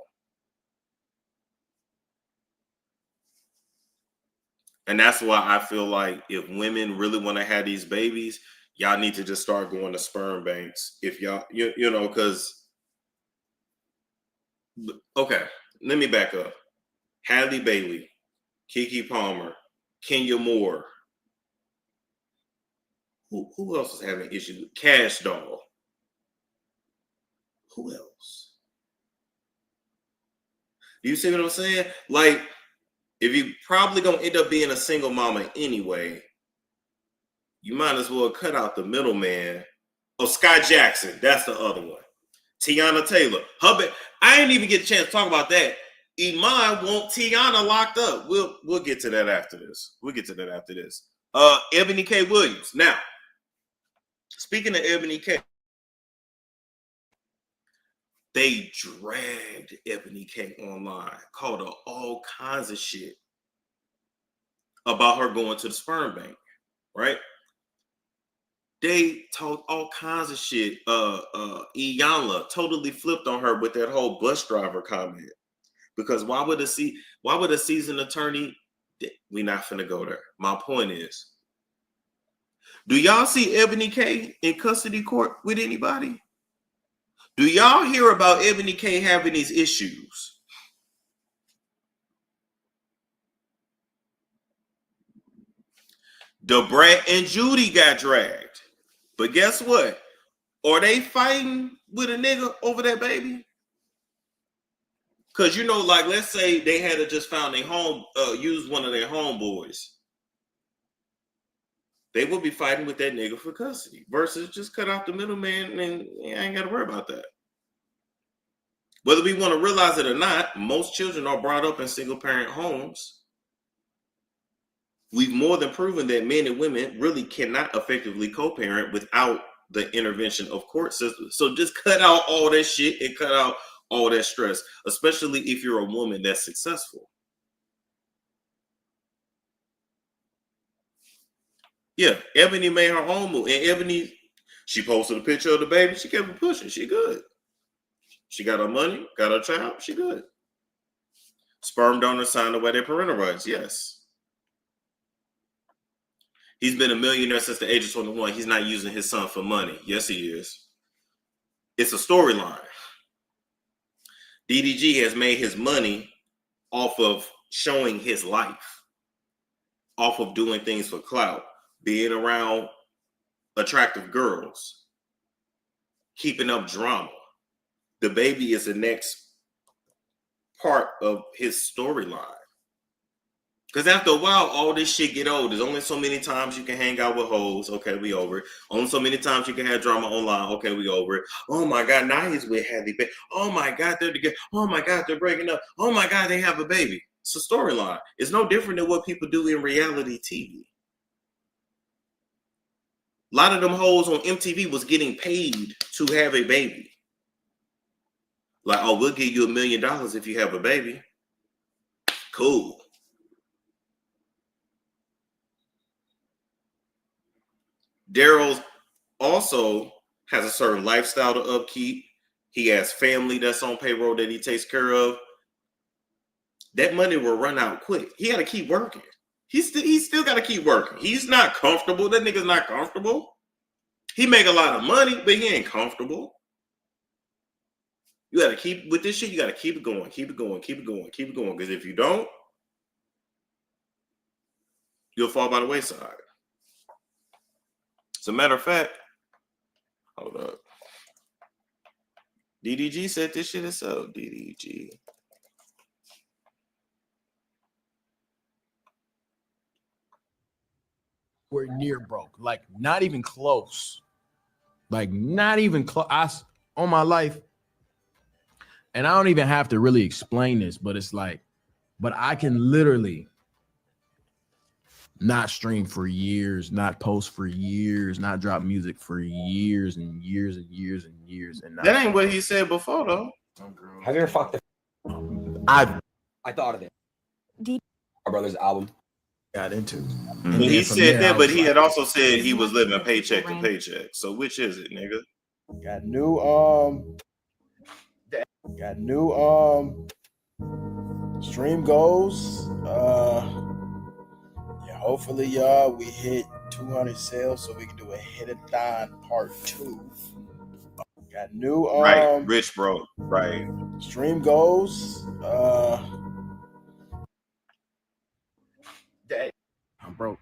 Speaker 2: And that's why I feel like if women really want to have these babies, y'all need to just start going to sperm banks. If y'all, you know, because, okay, let me back up. Halle Bailey, Keke Palmer, Kenya Moore. Who else is having issues? Cash Doll. Who else? Do you see what I'm saying? Like, if you probably gonna end up being a single mama anyway, you might as well cut out the middleman. Oh, Sky Jackson, that's the other one. Tiana Taylor. I didn't even get a chance to talk about that. Iman want Tiana locked up. We'll get to that after this. Ebony K. Williams. Now, speaking of Ebony K, they dragged Ebony K online, called her all kinds of shit about her going to the sperm bank, right? They talked all kinds of shit. Iyanla totally flipped on her with that whole bus driver comment. Because why would a seasoned attorney? We're not finna go there. My point is, do y'all see Ebony K in custody court with anybody? Do y'all hear about Ebony K having these issues? Debrat and Judy got dragged. But guess what? Are they fighting with a nigga over that baby? Because, you know, like, let's say they had just found used one of their homeboys. They would be fighting with that nigga for custody versus just cut out the middleman and I ain't got to worry about that. Whether we want to realize it or not, most children are brought up in single-parent homes. We've more than proven that men and women really cannot effectively co-parent without the intervention of court systems. So just cut out all that shit and cut out all that stress, especially if you're a woman that's successful. Yeah, Ebony made her own move. And Ebony, she posted a picture of the baby. She kept it pushing. She good. She got her money, got her child. She good. Sperm donor signed away their parental rights. Yes. He's been a millionaire since the age of 21. He's not using his son for money. Yes, he is. It's a storyline. DDG has made his money off of showing his life, off of doing things for clout, being around attractive girls, keeping up drama. The baby is the next part of his storyline. Because after a while, all this shit get old. There's only so many times you can hang out with hoes. Okay, we over it. Only so many times you can have drama online. Okay, we over it. Oh my God, now he's with Halle. Oh my God, they're together. Oh my God, they're breaking up. Oh my God, they have a baby. It's a storyline. It's no different than what people do in reality TV. A lot of them hoes on MTV was getting paid to have a baby. Like, oh, we'll give you $1 million if you have a baby. Cool. Daryl's also has a certain lifestyle to upkeep. He has family that's on payroll that he takes care of. That money will run out quick. He got to keep working. He still got to keep working. He's not comfortable. That nigga's not comfortable. He make a lot of money, but he ain't comfortable. You got to keep with this shit. You got to keep it going, keep it going, keep it going, keep it going. Because if you don't, you'll fall by the wayside. As a matter of fact, hold up. DDG said this shit itself. DDG.
Speaker 7: We're near broke. Like, not even close. Like, not even close. On my life, and I don't even have to really explain this, but it's like, but I can literally not stream for years, not post for years, not drop music for years and years and years and years. And
Speaker 2: that ain't what he said before, though.
Speaker 9: Have you ever fucked
Speaker 7: I
Speaker 9: thought of it. Our brother's album.
Speaker 7: Got into.
Speaker 2: But he said that, but he had also said he was living paycheck to paycheck. So which is it, nigga?
Speaker 13: Got new stream goals. Yeah, hopefully we hit 200 sales so we can do a hit-a-thon part 2. Got new
Speaker 2: right, rich bro, right.
Speaker 13: Stream goals.
Speaker 7: I'm broke.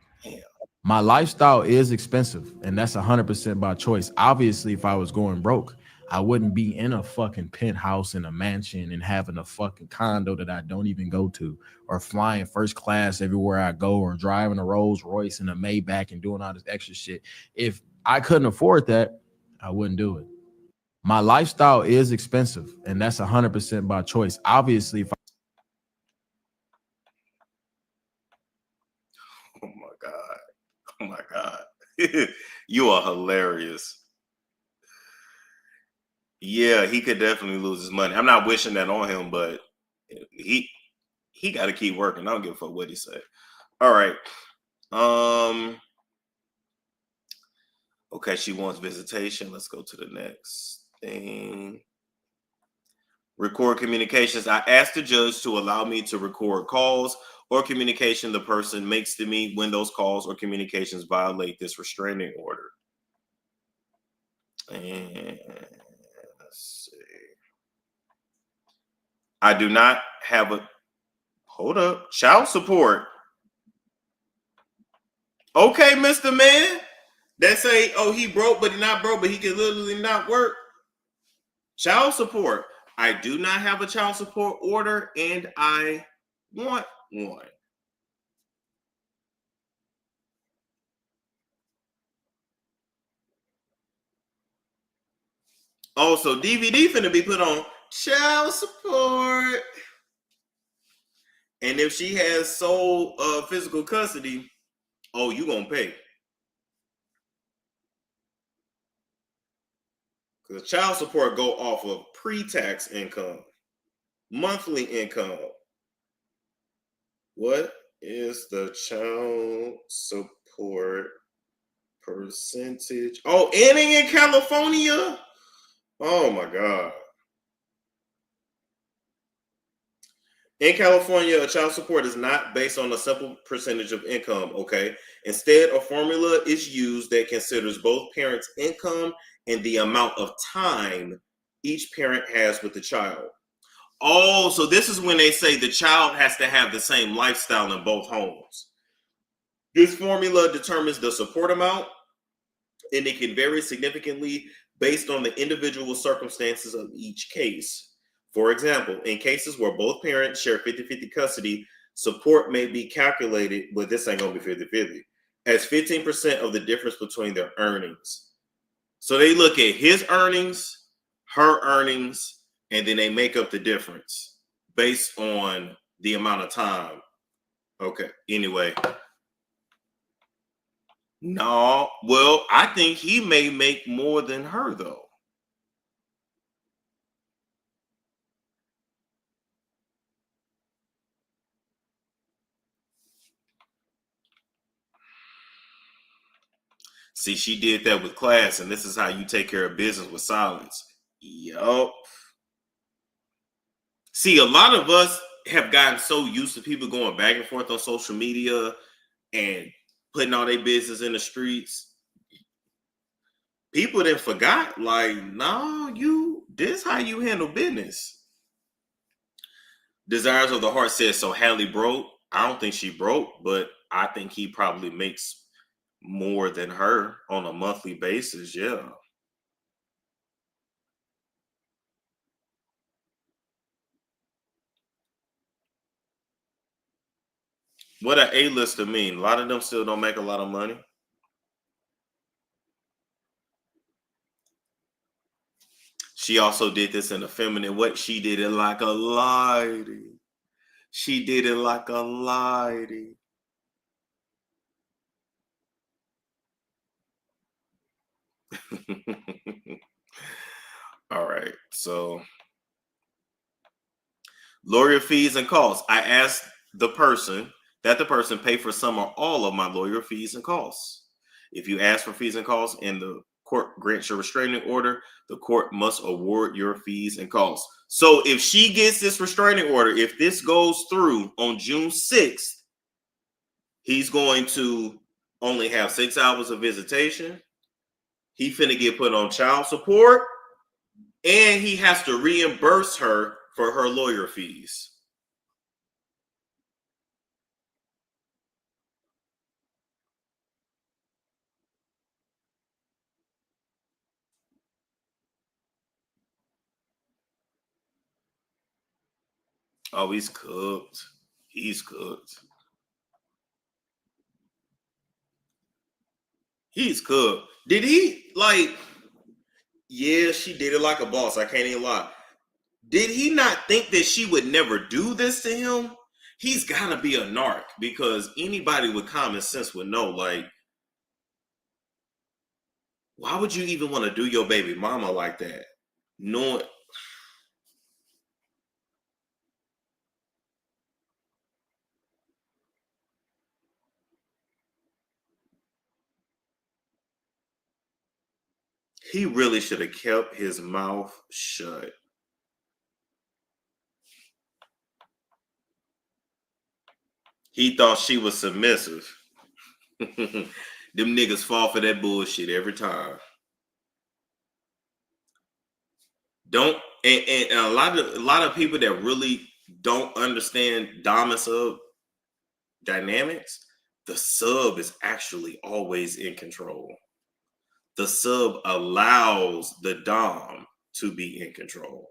Speaker 7: My lifestyle is expensive, and that's 100% by choice. Obviously, if I was going broke, I wouldn't be in a fucking penthouse in a mansion and having a fucking condo that I don't even go to, or flying first class everywhere I go, or driving a Rolls Royce and a Maybach and doing all this extra shit. If I couldn't afford that, I wouldn't do it. My lifestyle is expensive, and that's 100% by choice. Obviously, if
Speaker 2: Oh my God. You are hilarious. Yeah, he could definitely lose his money. I'm not wishing that on him, but he got to keep working. I don't give a fuck what he said. All right. Okay, she wants visitation. Let's go to the next thing. Record communications. I asked the judge to allow me to record calls or communication the person makes to me when those calls or communications violate this restraining order. And let's see. I do not have a, hold up, child support. Okay, Mr. Man. That say, oh, he broke, but he not broke, but he can literally not work. Child support. I do not have a child support order, and I want one. Also, DVD finna be put on child support. And if she has sole physical custody, oh, you gonna pay. Because child support go off of pre-tax income, monthly income. What is the child support percentage? Oh, and in California? Oh my God. In California, child support is not based on a simple percentage of income, okay? Instead, a formula is used that considers both parents' income and the amount of time each parent has with the child. Oh, so this is when they say the child has to have the same lifestyle in both homes. This formula determines the support amount, and it can vary significantly based on the individual circumstances of each case. For example, in cases where both parents share 50-50 custody, Support may be calculated, but this ain't gonna be 50-50, as 15% of the difference between their earnings. So they look at his earnings, her earnings, and then they make up the difference based on the amount of time. Okay, anyway. No, well, I think he may make more than her, though. See, she did that with class, and this is how you take care of business with silence. Yup. See, a lot of us have gotten so used to people going back and forth on social media and putting all their business in the streets. People then forgot, like, no, this how you handle business. Desires of the Heart says, so Halle broke. I don't think she broke, but I think he probably makes more than her on a monthly basis. Yeah. What an A-lister mean? A lot of them still don't make a lot of money. She also did this in a feminine way. She did it like a lady. She did it like a lady. All right. So lawyer fees and costs. I asked the person pay for some or all of my lawyer fees and costs. If you ask for fees and costs and the court grants your restraining order, the court must award your fees and costs. So if she gets this restraining order, if this goes through on June 6th, he's going to only have 6 hours of visitation. He finna get put on child support, and he has to reimburse her for her lawyer fees. Oh, he's cooked. He's cooked. He's cooked. Did he, like, yeah, she did it like a boss. I can't even lie. Did he not think that she would never do this to him? He's got to be a narc, because anybody with common sense would know, like, why would you even want to do your baby mama like that? Knowing he really should have kept his mouth shut. He thought she was submissive. Them niggas fall for that bullshit every time. Don't and a lot of people that really don't understand dom and sub dynamics, the sub is actually always in control. The sub allows the dom to be in control.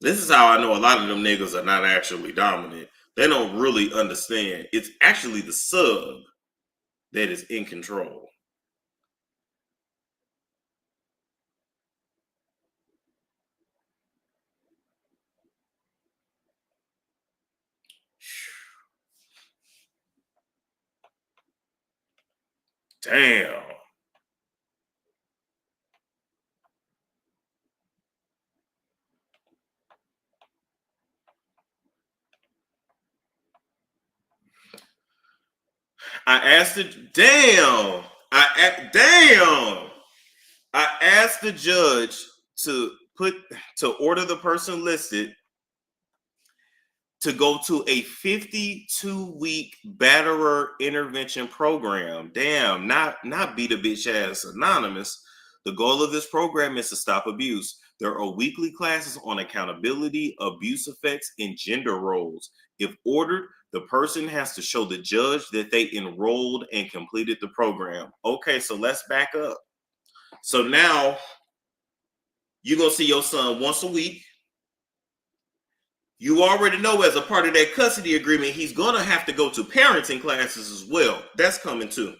Speaker 2: This is how I know a lot of them niggas are not actually dominant. They don't really understand. It's actually the sub that is in control. Damn. I asked the I asked the judge to order the person listed to go to a 52-week batterer intervention program. Damn, not beat a bitch ass anonymous. The goal of this program is to stop abuse. There are weekly classes on accountability, abuse effects, and gender roles. If ordered, The person has to show the judge that they enrolled and completed the program. Okay, so let's back up. So now you're going to see your son once a week. You already know as a part of that custody agreement, he's going to have to go to parenting classes as well. That's coming too.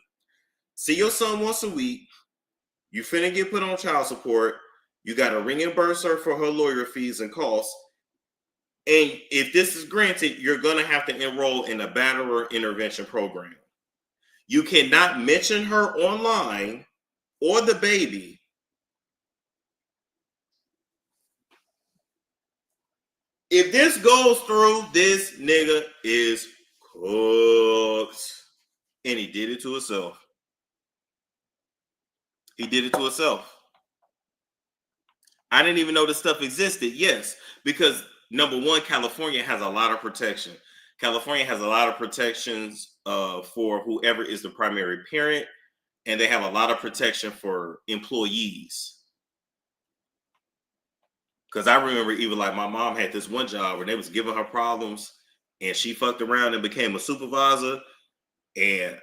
Speaker 2: See your son once a week. You finna get put on child support. You got to reimburse her for her lawyer fees and costs. And if this is granted, you're going to have to enroll in a batterer intervention program. You cannot mention her online or the baby. If this goes through, this nigga is cooked. And he did it to himself. He did it to himself. I didn't even know this stuff existed. Yes, because number one, California has a lot of protection. California has a lot of protections for whoever is the primary parent, and they have a lot of protection for employees. Because I remember even like my mom had this one job where they was giving her problems, and she fucked around and became a supervisor, and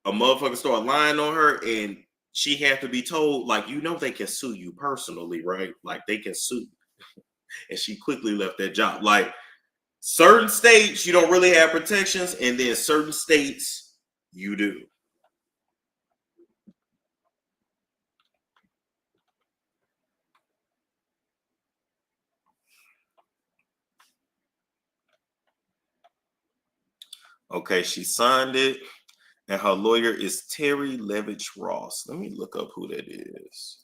Speaker 2: a motherfucker started lying on her, and she had to be told, like, you know, they can sue you personally, right? Like, they can sue. And she quickly left that job. Like, certain states, you don't really have protections, and then certain states, you do. Okay, she signed it, and her lawyer is Terry Levitch Ross. Let me look up who that is.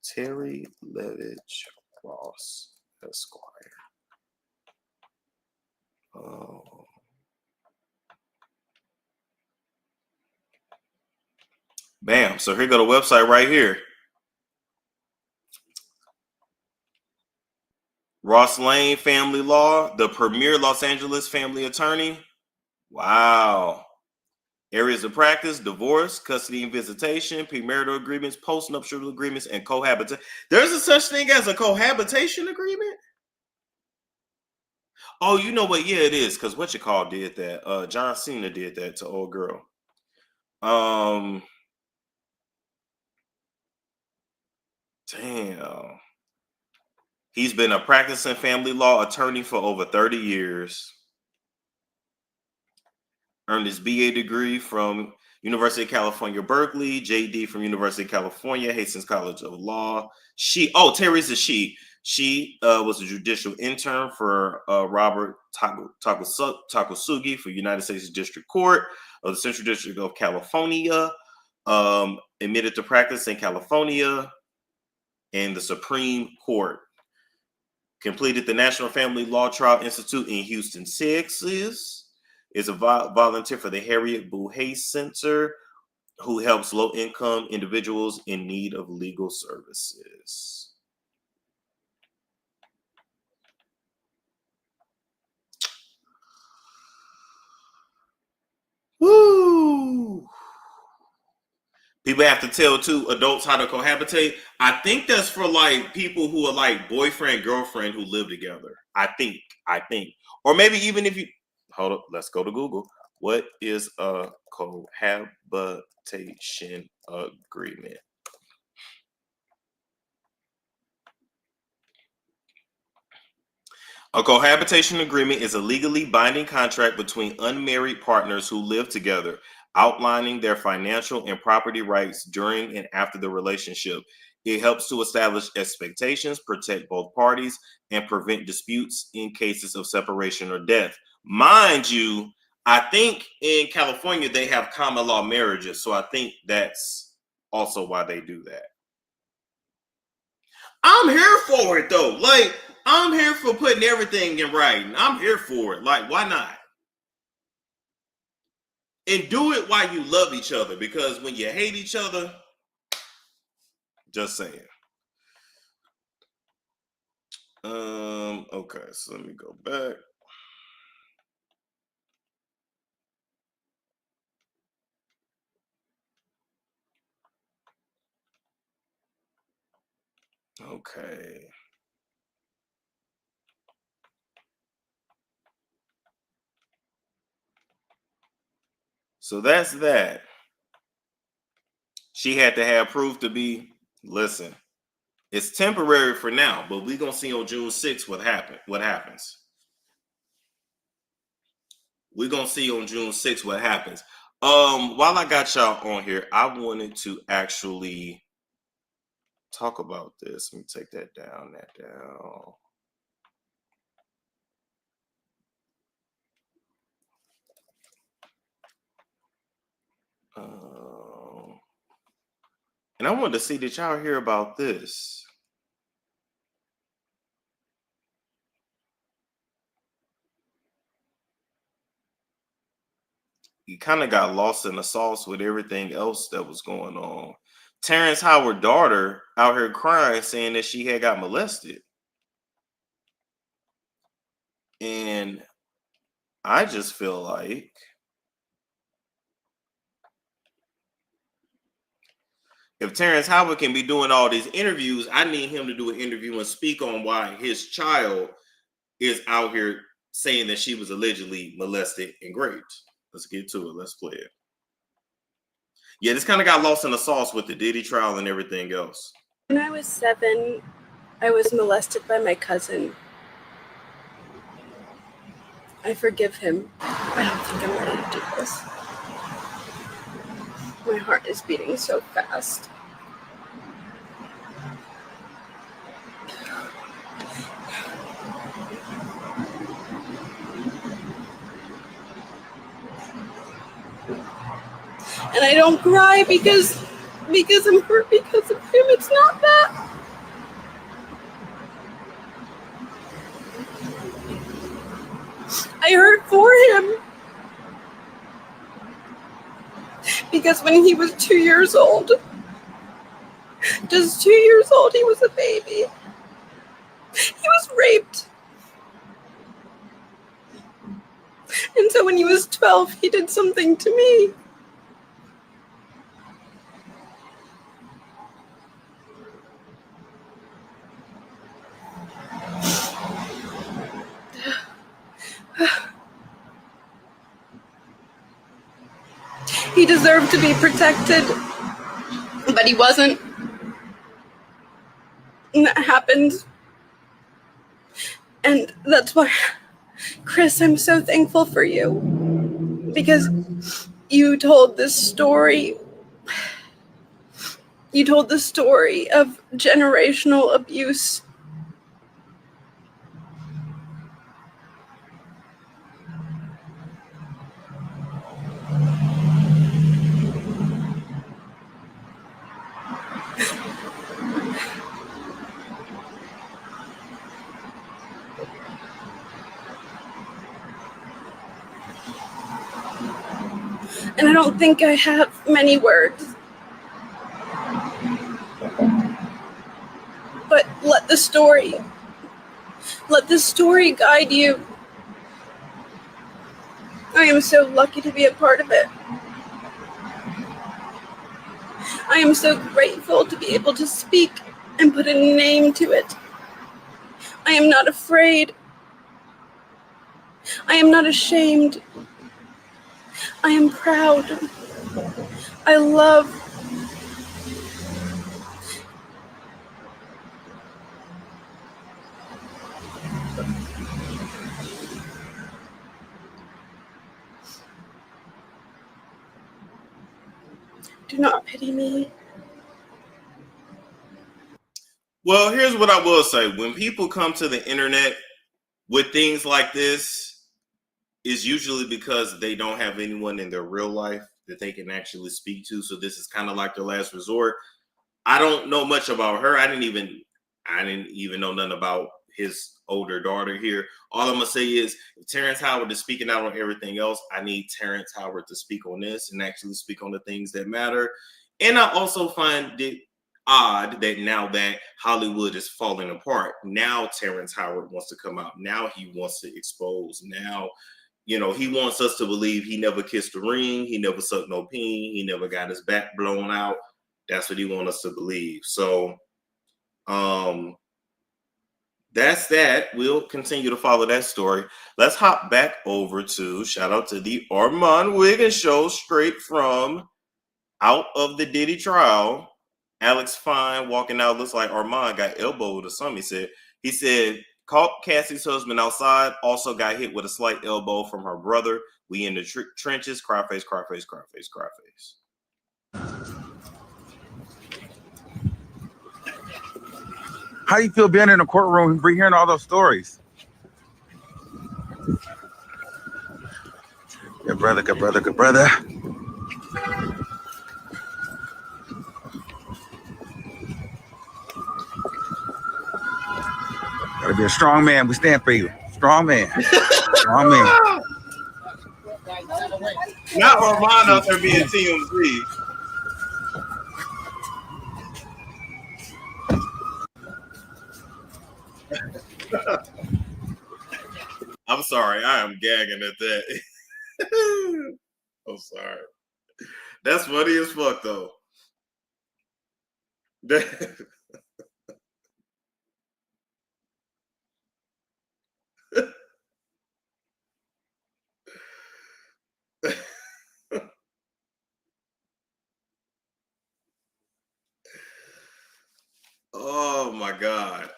Speaker 2: Terry Levitch Ross, Esquire. Oh. Bam. So here go the website right here. Ross Lane Family Law, the premier Los Angeles family attorney. Wow. Areas of practice: divorce, custody and visitation, premarital agreements, postnuptial agreements, and cohabitation. There's a such thing as a cohabitation agreement? Oh, you know what? Yeah, it is. Because what you call did that. John Cena did that to old girl. Damn. He's been a practicing family law attorney for over 30 years. Earned his BA degree from University of California, Berkeley, JD from University of California, Hastings College of Law. Terry's a she. She was a judicial intern for Robert Takasugi for United States District Court of the Central District of California. Admitted to practice in California and the Supreme Court. Completed the National Family Law Trial Institute in Houston, Texas. Is a volunteer for the Harriet Buhay Center, who helps low-income individuals in need of legal services. Woo! People have to tell two adults how to cohabitate. I think that's for like people who are like boyfriend, girlfriend who live together. I think. Or maybe even if you hold up, let's go to Google. What is a cohabitation agreement? A cohabitation agreement is a legally binding contract between unmarried partners who live together, outlining their financial and property rights during and after the relationship. It helps to establish expectations, protect both parties, and prevent disputes in cases of separation or death. Mind you, I think in California they have common law marriages, so I think that's also why they do that. I'm here for it though. Like, I'm here for putting everything in writing. I'm here for it. Like, why not? And do it while you love each other, because when you hate each other, just saying. Okay, so let me go back. Okay. So that's that. She had to have proof to be, listen, it's temporary for now, but we're gonna see on June 6th what happens. We're gonna see on June 6th what happens. While I got y'all on here, I wanted to actually talk about this. Let me take that down. And I wanted to see, did y'all hear about this? You kind of got lost in the sauce with everything else that was going on. Terrence Howard's daughter out here crying, saying that she had got molested. And I just feel like if Terrence Howard can be doing all these interviews, I need him to do an interview and speak on why his child is out here saying that she was allegedly molested and raped. Let's get to it. Let's play it. Yeah, this kind of got lost in the sauce with the Diddy trial and everything else.
Speaker 14: When I was 7, I was molested by my cousin. I forgive him. I don't think I'm ready to do this. My heart is beating so fast. And I don't cry because I'm hurt because of him. It's not that. I hurt for him. Because when he was 2 years old, just 2 years old, he was a baby. He was raped. And so when he was 12, he did something to me. He deserved to be protected, but he wasn't. And that happened. And that's why, Chris, I'm so thankful for you. Because you told this story. You told the story of generational abuse. And I don't think I have many words. But let the story guide you. I am so lucky to be a part of it. I am so grateful to be able to speak and put a name to it. I am not afraid. I am not ashamed. I am proud. I love. Do not pity me.
Speaker 2: Well, here's what I will say. When people come to the internet with things like this, it's usually because they don't have anyone in their real life that they can actually speak to. So this is kind of like their last resort. I don't know much about her. I didn't even know nothing about his older daughter here. All I'm gonna say is, if Terrence Howard is speaking out on everything else, I need Terrence Howard to speak on this and actually speak on the things that matter. And I also find it odd that now that Hollywood is falling apart, now Terrence Howard wants to come out. Now he wants to expose. Now, he wants us to believe he never kissed a ring, he never sucked no peen, he never got his back blown out. That's what he wants us to believe. So, that's that. We'll continue to follow that story. Let's hop back over to shout out to the Armand Wiggins show, straight from out of the Diddy trial. Alex Fine walking out, looks like Armand got elbowed or something. He said caught Cassie's husband outside, also got hit with a slight elbow from her brother. We in the trenches, cry face, cry face, cry face, cry face.
Speaker 15: How do you feel being in the courtroom and hearing all those stories? Good brother, good brother, good brother. Gotta be a strong man. We stand for you. Strong man. Strong man.
Speaker 2: Not Armand out there being TMZ. I'm sorry, I am gagging at that. I'm sorry. That's funny as fuck, though. Oh my God.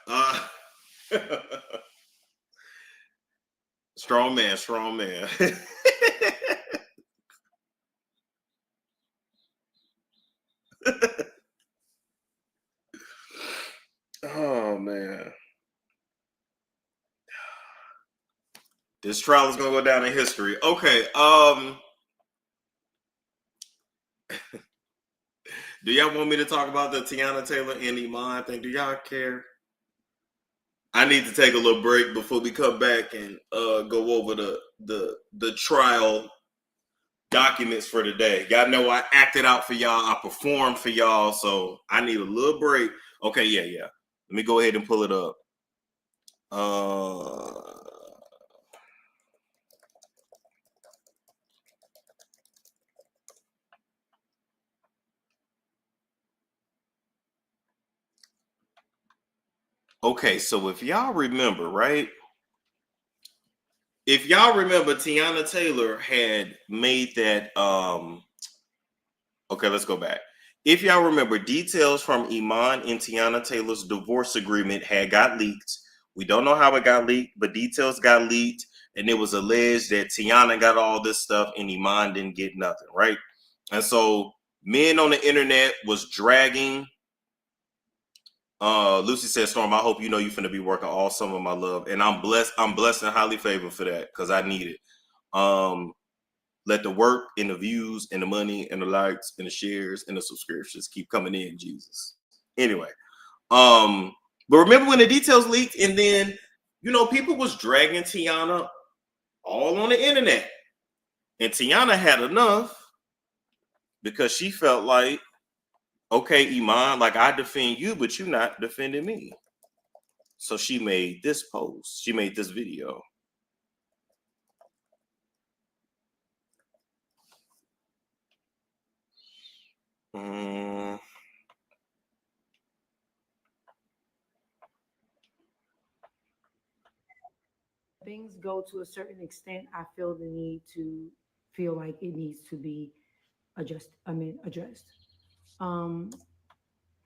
Speaker 2: Strong man, strong man. Oh man. This trial is gonna go down in history. Okay. Do y'all want me to talk about the Tiana Taylor and Iman thing? Do y'all care? I need to take a little break before we come back and go over the trial documents for today. Y'all know I acted out for y'all. I performed for y'all, so I need a little break. Okay, yeah. Let me go ahead and pull it up. Okay, so if y'all remember, right? If y'all remember, Tiana Taylor had made that. Okay, let's go back. If y'all remember, details from Iman and Tiana Taylor's divorce agreement had got leaked. We don't know how it got leaked, but details got leaked, and it was alleged that Tiana got all this stuff and Iman didn't get nothing, right? And so men on the internet was dragging. Lucy said, Storm, I hope you know you're finna be working all summer, my love. And I'm blessed and highly favored for that because I need it. Let the work and the views and the money and the likes and the shares and the subscriptions keep coming in, Jesus. Anyway, but remember when the details leaked and then, people was dragging Tiana all on the internet. And Tiana had enough because she felt like, okay, Iman, like I defend you, but you're not defending me. So she made this post. She made this video.
Speaker 16: Things go to a certain extent, I feel the need to feel like it needs to be addressed.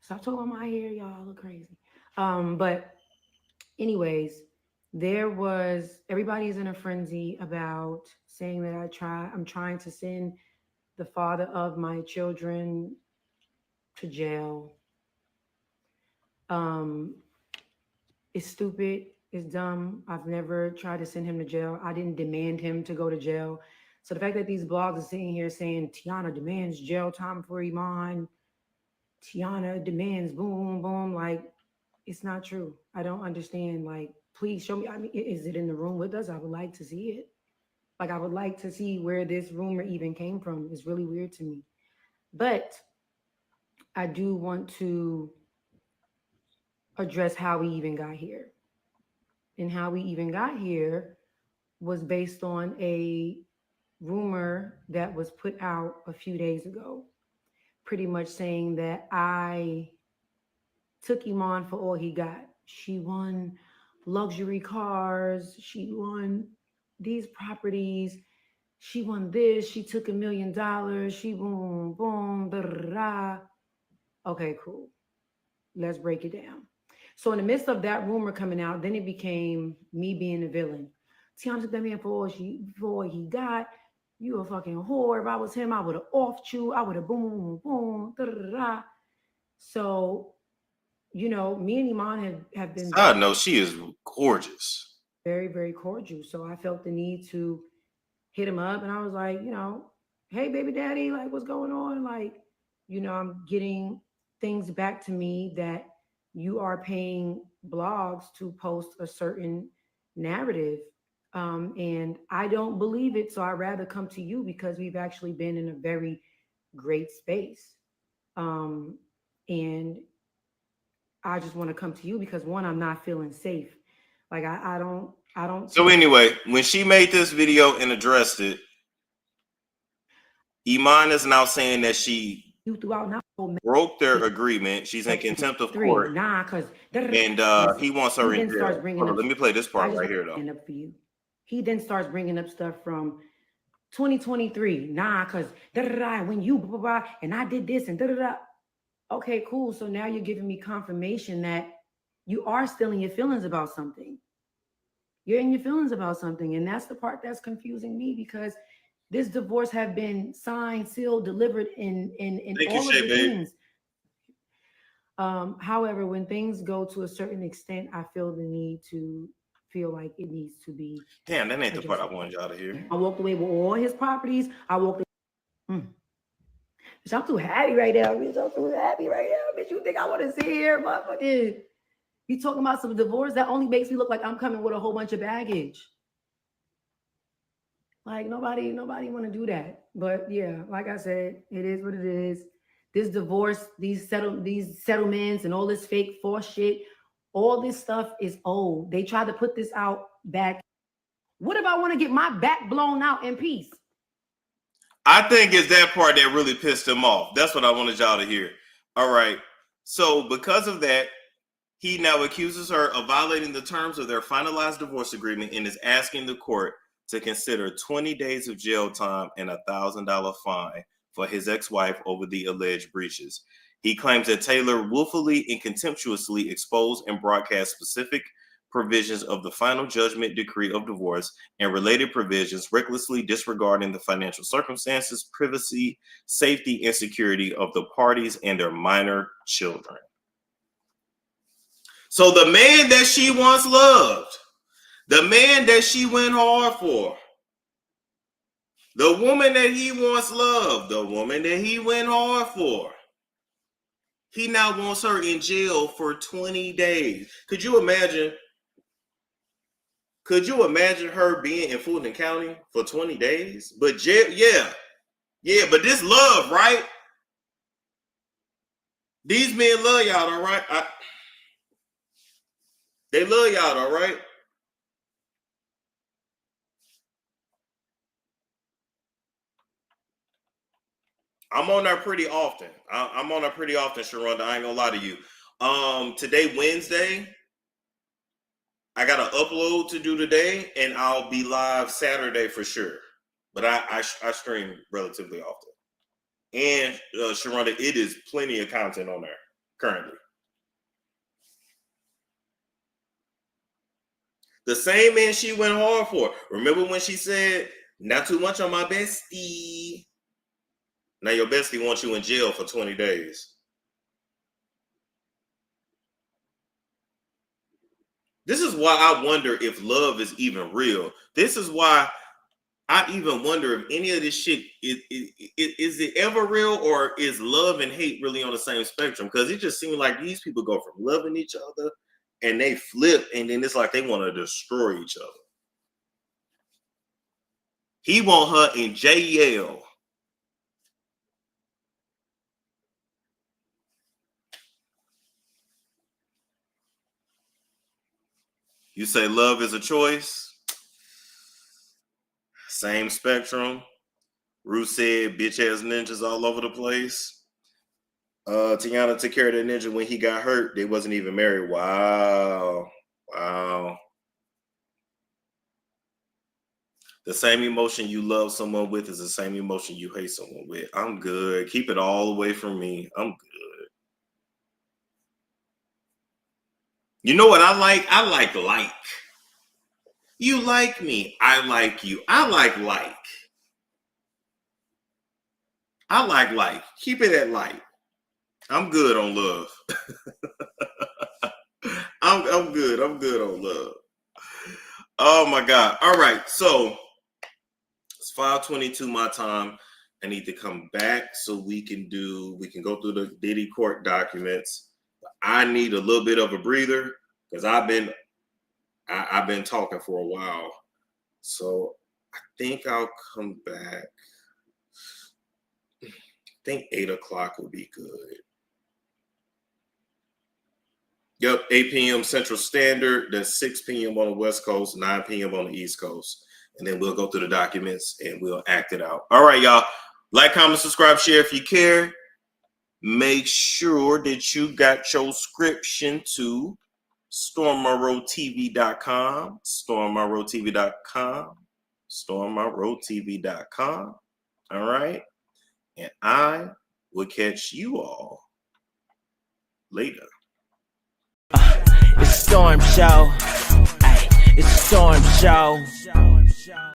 Speaker 16: Stop talking my hair, y'all look crazy. But anyways, everybody's in a frenzy about saying that I'm trying to send the father of my children to jail. It's stupid. It's dumb. I've never tried to send him to jail. I didn't demand him to go to jail. So the fact that these blogs are sitting here saying Tiana demands jail time for Iman, Tiana demands boom, boom, like it's not true. I don't understand. Like, please show me. I mean, is it in the room with us? I would like to see it. Like, I would like to see where this rumor even came from. It's really weird to me. But I do want to address how we even got here. And how we even got here was based on a rumor that was put out a few days ago, pretty much saying that I took Iman for all he got. She won luxury cars. She won these properties. She won this. She took $1 million. She boom, boom, da, da, da. Okay, cool. Let's break it down. So in the midst of that rumor coming out, then it became me being the villain. Tiana took that man for all he got. You a fucking whore. If I was him, I would have offed you. I would have boom, boom, boom, da, da, da, da. So, you know, me and Iman have been
Speaker 2: I know she is gorgeous.
Speaker 16: very, very cordial. So I felt the need to hit him up, and I was like, you know, hey, baby daddy, like, what's going on? Like, you know, I'm getting things back to me that you are paying blogs to post a certain narrative. And I don't believe it. So I'd rather come to you because we've actually been in a very great space. And I just want to come to you because one, I'm not feeling safe. Like I don't.
Speaker 2: So anyway, when she made this video and addressed it, Iman is now saying that she broke their agreement. She's in contempt of court. And he wants her in jail. Hold on, let me play this part right here, though.
Speaker 16: Up for you. He then starts bringing up stuff from 2023. Because when you blah, blah, blah, and I did this and da da da. Okay, cool. So now you're giving me confirmation that you are still in your feelings about something. You're in your feelings about something. And that's the part that's confusing me because this divorce have been signed, sealed, delivered in all of the things. However, when things go to a certain extent, I feel the need to feel like it needs to be.
Speaker 2: Damn, that ain't the part I wanted y'all to hear.
Speaker 16: I walked away with all his properties. I walked away. Bitch, I'm too happy right now. Bitch, I'm too happy right now. Bitch, you think I want to sit here, motherfucker? You talking about some divorce? That only makes me look like I'm coming with a whole bunch of baggage. Like nobody want to do that. But yeah, like I said, it is what it is. This divorce, these settlements and all this fake false shit, all this stuff is old. They tried to put this out back. What if I want to get my back blown out in peace?
Speaker 2: I think it's that part that really pissed him off. That's what I wanted y'all to hear. All right. So because of that, he now accuses her of violating the terms of their finalized divorce agreement and is asking the court to consider 20 days of jail time and a $1,000 fine for his ex-wife over the alleged breaches. He claims that Taylor willfully and contemptuously exposed and broadcast specific provisions of the final judgment decree of divorce and related provisions, recklessly disregarding the financial circumstances, privacy, safety, and security of the parties and their minor children. So the man that she once loved, the man that she went hard for, the woman that he once loved, the woman that he went hard for, he now wants her in jail for 20 days. Could you imagine? Could you imagine her being in Fulton County for 20 days? But jail, yeah, but this love, right? These men love y'all, all right? They love y'all, all right? I'm on there pretty often. I'm on there pretty often, Sharonda. I ain't gonna lie to you. Today, Wednesday, I got an upload to do today, and I'll be live Saturday for sure. But I stream relatively often. And Sharonda, it is plenty of content on there currently. The same man she went hard for. Remember when she said, not too much on my bestie? Now your bestie wants you in jail for 20 days. This is why I wonder if love is even real. This is why I even wonder if any of this shit, is it ever real, or is love and hate really on the same spectrum? Because it just seems like these people go from loving each other and they flip, and then it's like they want to destroy each other. He want her in jail. You say love is a choice. Same spectrum. Ruth said bitch ass ninjas all over the place. Tiana took care of that ninja when he got hurt. They wasn't even married. Wow. Wow. The same emotion you love someone with is the same emotion you hate someone with. I'm good. Keep it all away from me. I'm good. You know what I like? I like. You like me. I like you. I like. I like. Keep it at like. I'm good on love. I'm good. I'm good on love. Oh my God. All right. So it's 5:22 my time. I need to come back so we can go through the Diddy court documents. I need a little bit of a breather because I've been talking for a while. So I think I'll come back. I think 8 o'clock will be good. Yep, 8 p.m. Central Standard. That's 6 p.m. on the West Coast, 9 p.m. on the East Coast. And then we'll go through the documents and we'll act it out. All right, y'all. Like, comment, subscribe, share if you care. Make sure that you got your subscription to StormMonroeTV.com. StormMonroeTV.com. StormMonroeTV.com. All right. And I will catch you all later.
Speaker 17: It's a storm show. Ay, it's a storm show.